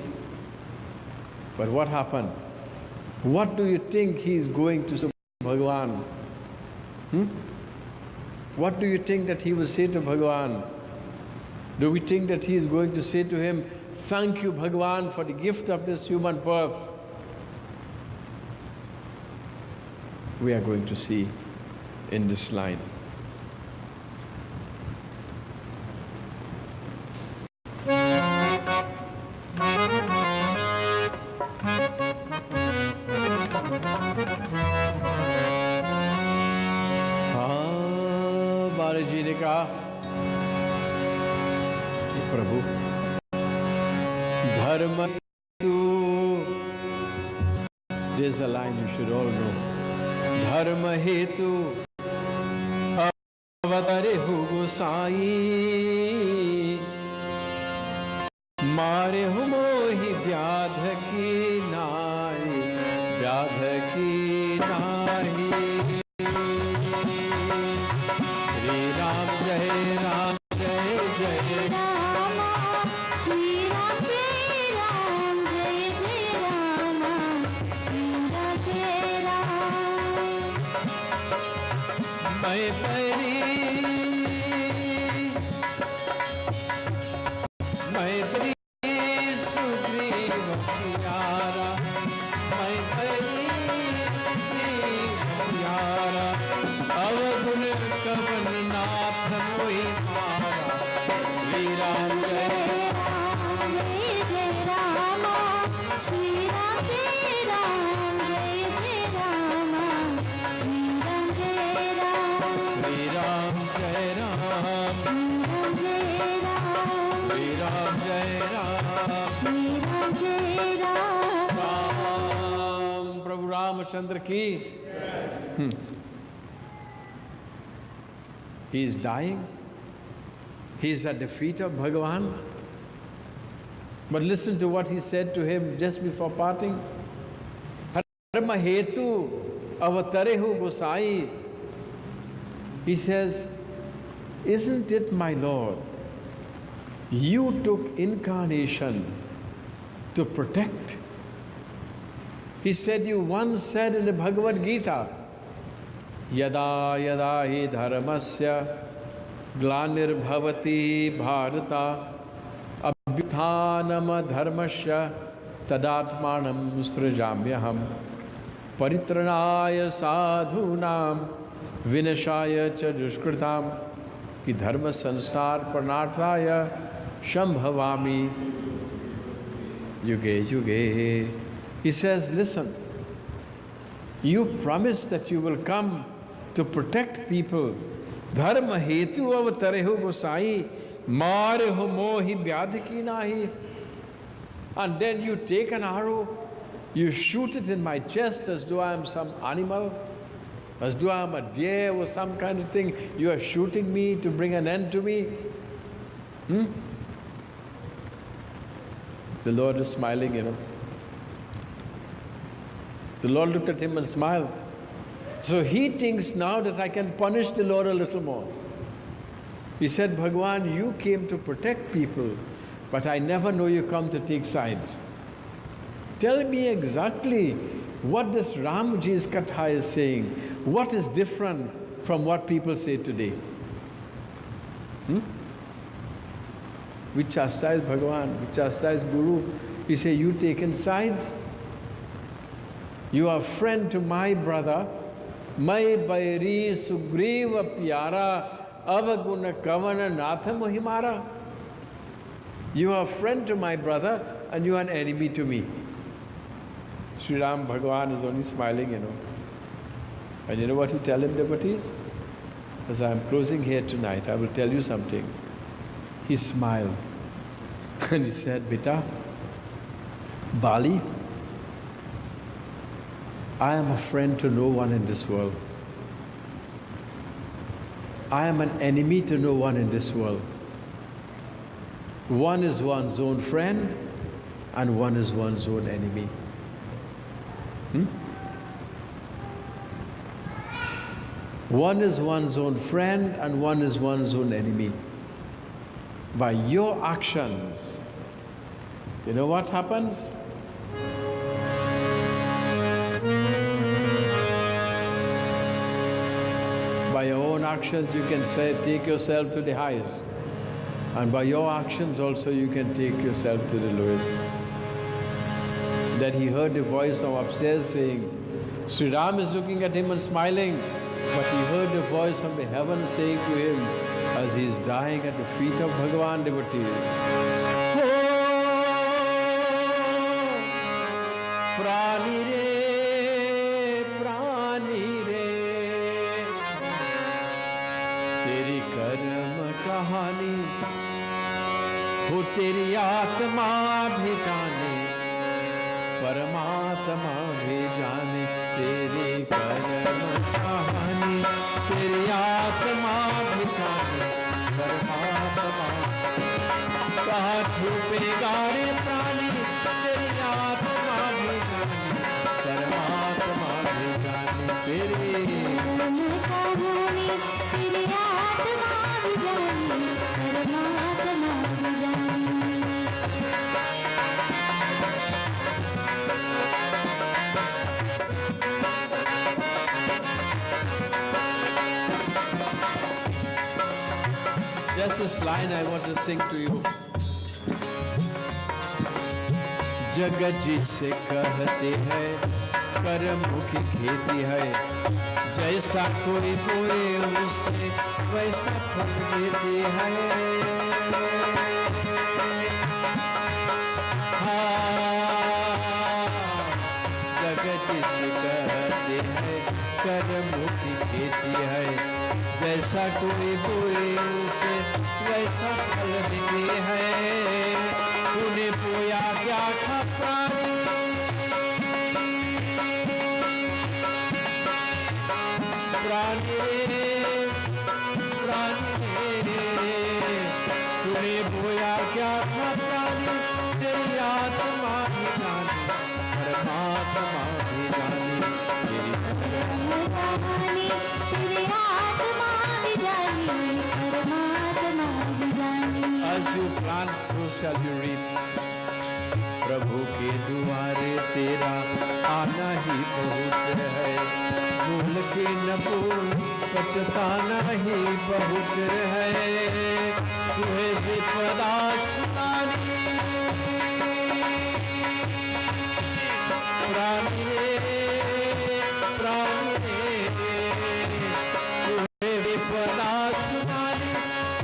But what happened? What do you think he is going to say to Bhagavan? What do you think that he will say to Bhagavan? Do we think that he is going to say to him, thank you Bhagavan for the gift of this human birth? We are going to see in this line. जी ने कहा प्रभु धर्म तू, there's a line you should all know, धर्म हेतु अवतरे हो गोसाई, मारे हो मोहि व्याध की नाई, व्याध की नाई। श्री राम जय राम जय जय राम, श्री राम जय राम जय जय राम, श्री राम जय राम। मैं परी सुग्रीव प्यारा, मैं परी प्यारा, अवगुण कवन नाथ मोहि मारा। श्री राम जय जय राम, श्री राम जय राम जय जय Ram Jai Ram, Shri Ram Jai Ram. Ram Prabhu Ramachandra ki. He is dying. He is at the feet of Bhagavan. But listen to what he said to him just before parting. Dharma hetu avatarehu gosai. He says, isn't it, my Lord, you took incarnation to protect? He said, you once said in the Bhagavad Gita, Yada yada hi dharmasya glanir bhavati bharata abhyuthanam dharmasya tadatmanam srijamyaham paritranaya sadhunam vinashaya cha dushkritam ki dharma sansar pranarthaya shambhavami yuge yuge. He says, listen, you promised that you will come to protect people. Dharma hetu avatarehu gosai marehu mohi vyadhiki nahi. And then you take an arrow, you shoot it in my chest as though I am some animal, as though I am a deer or some kind of thing. You are shooting me to bring an end to me. The Lord is smiling, you know. The Lord looked at him and smiled. So he thinks now that I can punish the Lord a little more. He said, Bhagavan, you came to protect people, but I never know you come to take sides. Tell me exactly what this Ramji's Katha is saying. What is different from what people say today? We chastise Bhagavan, we chastise Guru. We say, you taken sides? You are friend to my brother, my Bairi Sugriva Pyara Avaguna Kavana Natha Mohimara. You are friend to my brother and you are an enemy to me. Sri Ram Bhagavan is only smiling, you know. And you know what he tell him, devotees? As I am closing here tonight, I will tell you something. He smiled and he said, Beta, Bali, I am a friend to no one in this world. I am an enemy to no one in this world. One is one's own friend and one is one's own enemy. One is one's own friend and one is one's own enemy. By your actions, you know what happens? By your own actions, you can say, take yourself to the highest. And by your actions also, you can take yourself to the lowest. That he heard the voice of upstairs saying, Sri Ram is looking at him and smiling, but he heard the voice from the heavens saying to him, as he is dying at the feet of Bhagavan devotees, Oh, Prani re, Prani re, Teri karma kahani, ho teri atma bhi jane, Paramatma bhi jane, Teri karma kahani, Teri atma bhi jane, Paramatma. कहाँ छुपेगा रे प्राणी, तेरी आत्मा भी जाने, परमात्मा भी जाने, तेरी का जाने, तेरी आत्मा भी जाने, परमात्मा भी जाने. Just this line I want to sing to you. जगत जिसे कहते हैं कर्म की खेती है, जैसा कोई बोए उसे वैसा फल देती है. हाँ, जगत जिसे कहते हैं कर्मों की खेती है, जैसा कोई बोए उसे वैसा फल देते हैं। तूने बोया क्या था प्राणी, प्राणी प्राणी, तूने बोया क्या था प्राणी, तेरी आत्मा भी जानी, परमात्मा भी जानी, तेरी As you plant, so shall you reap. प्रभु के द्वारे तेरा आना ही बहुत है, भूल के न भूल पछताना ही बहुत है। तुहे विपदा सुनानी प्राणी प्राणी, तुहे विपदा सुनानी,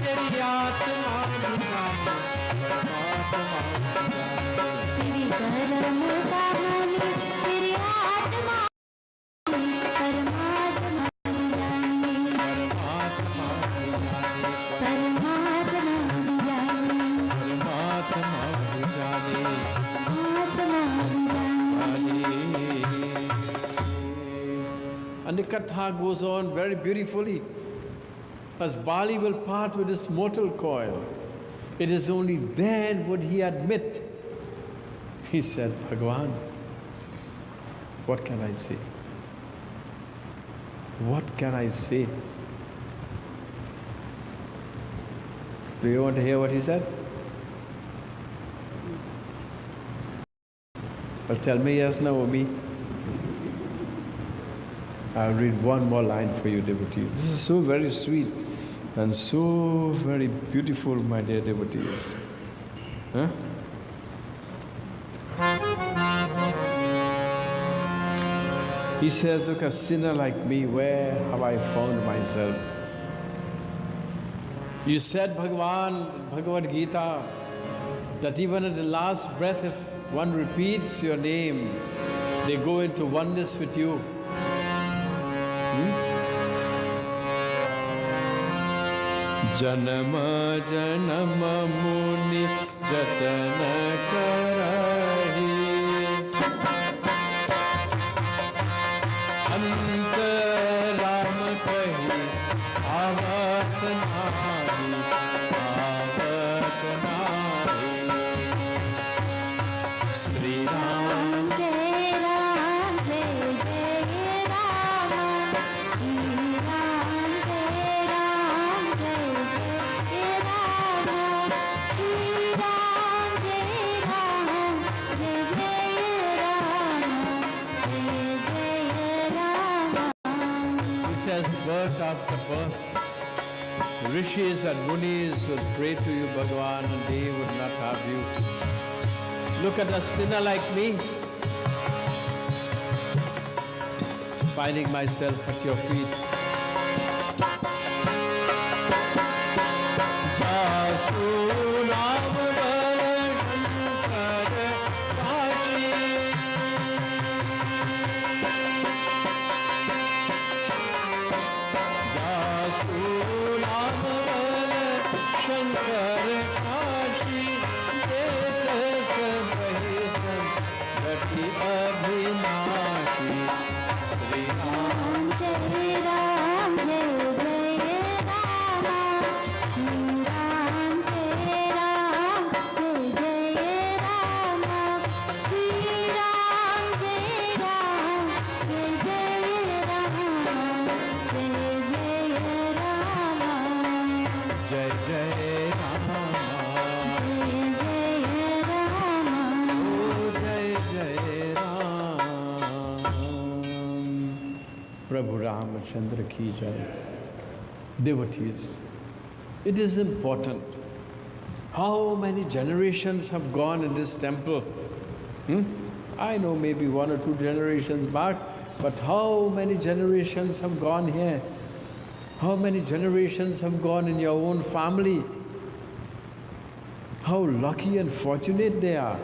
तेरी आत्मा भी जाने, परमात्मा भी जाने। तेरी कर्म कहानी, तेरी आत्मा परमात्मा भी जाने, परमात्मा भी जाने, परमात्मा भी जाने, परमात्मा भी जाने, आत्मा भी जाने। And the katha goes on very beautifully. As Bali will part with his mortal coil, it is only then would he admit. He said, Bhagwan, what can I say? What can I say? Do you want to hear what he said? Well, tell me yes, no, or me. I'll read one more line for you, devotees. This is so very sweet and so very beautiful, my dear devotees. Huh? He says, look, a sinner like me, where have I found myself? You said, Bhagavan, Bhagavad Gita, that even at the last breath, if one repeats your name, they go into oneness with you. Janama janama muni jatana karahi, Antram कही आवत नाही, आवत नाही। श्री राम जय राम जय जय राम, श्री राम जय राम जय जय राम, श्री राम जय राम जय जय राम, जय जय Ram. He says, birth after birth, rishis and munis would pray to you, Bhagavan, and they would not have you. Look at a sinner like me, finding myself at your feet. Jasu naam varshan kar kashi, jasu naam varshan kar kashi, dekh sabhi sangati abhinashi, Shri Ram Ram जय राम जय जय राम, श्री राम जय राम जय जय राम, श्री राम जय राम जय जय राम, जय जय राम, Jai Jai Rama, जय जय Ram. Oh Jai Jai Ram. Prabhu Ramachandra ki jai. Devotees, it is important. How many generations have gone in this temple? I know maybe 1 or 2 generations back, but how many generations have gone here? How many generations have gone in your own family? How lucky and fortunate they are.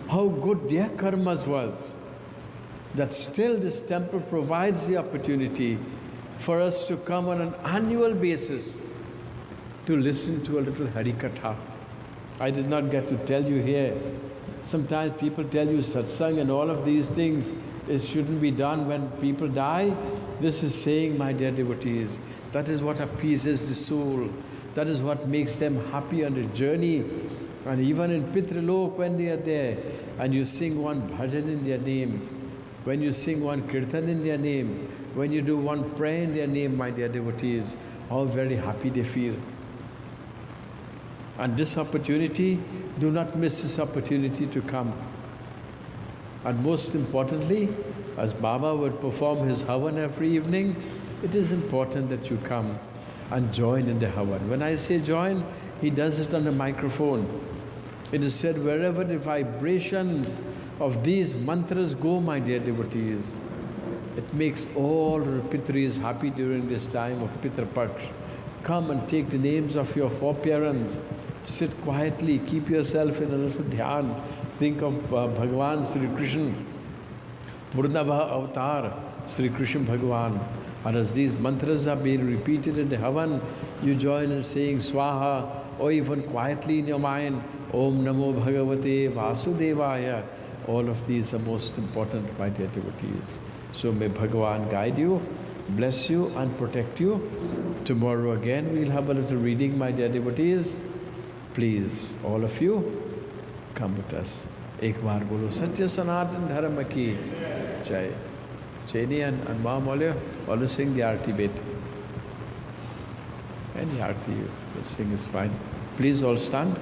How good their karmas was. that still this temple provides the opportunity for us to come on an annual basis to listen to a little Harikatha. I did not get to tell you here. Sometimes people tell you satsang and all of these things, it shouldn't be done when people die. This is saying, my dear devotees, that is what appeases the soul. That is what makes them happy on the journey. And even in Pitralok, when they are there, and you sing one bhajan in their name, when you sing one kirtan in their name, when you do one prayer in their name, my dear devotees, how very happy they feel. And this opportunity, do not miss this opportunity to come. And most importantly, as Baba would perform his Havan every evening, it is important that you come and join in the Havan. When I say join, he does it on the microphone. It is said, wherever the vibrations of these mantras go, my dear devotees, it makes all the Pitris happy during this time of Pitra Paksh. Come and take the names of your foreparents. Sit quietly, keep yourself in a little dhyan. Think of Bhagavan Sri Krishna, Purnabha Avatar, Sri Krishna Bhagavan. And as these mantras are being repeated in the Havan, you join in saying Swaha, or even quietly in your mind, Om Namo Bhagavate Vasudevaya. All of these are most important, my dear devotees. So may Bhagavan guide you, bless you and protect you. Tomorrow again we'll have a little reading, my dear devotees. Please, all of you, come with us. Ek baar bolo Satya Sanatan Dharma ki Jai. Cheni and Mom, all sing the Arti bit. Any Arti you sing is fine. Please all stand.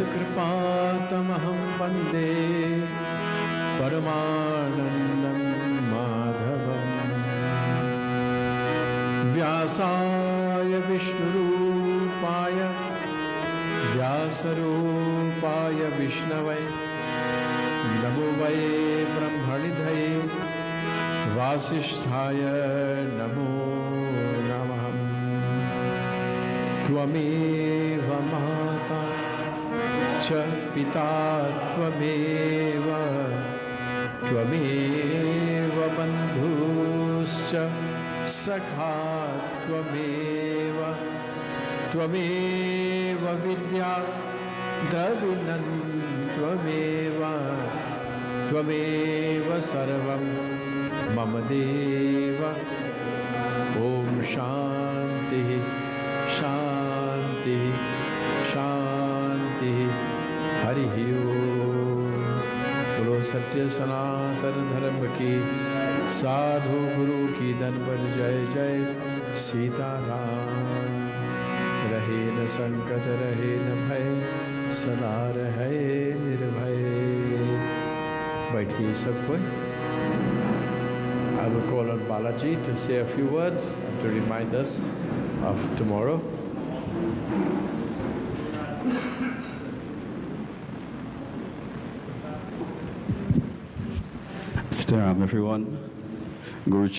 कृपातमहं वन्दे परमानन्दं माधवम् व्यासाय विष्णुरूपाय व्यासरूपाय विष्णवे नमो वै ब्रह्मनिधये वासिष्ठाय नमो नमः। त्वमेव माता च पिता त्वमेव त्वमेव बन्धुश्च सखा त्वमेव त्वमेव विद्या द्रविणं त्वमेव त्वमेव सर्वं मम देव। ॐ शान्तिः शान्तिः शान्तिः। हरिः ओम। बोलो सत्य सनातन धर्म की, साधु गुरु की धन पर जय जय सीताराम। रहे न संकट रहे न भय, सदा रहे निर्भय। बैठिए सब कोई। I will call on Balaji to say a few words to remind us of tomorrow. Stay everyone. Guru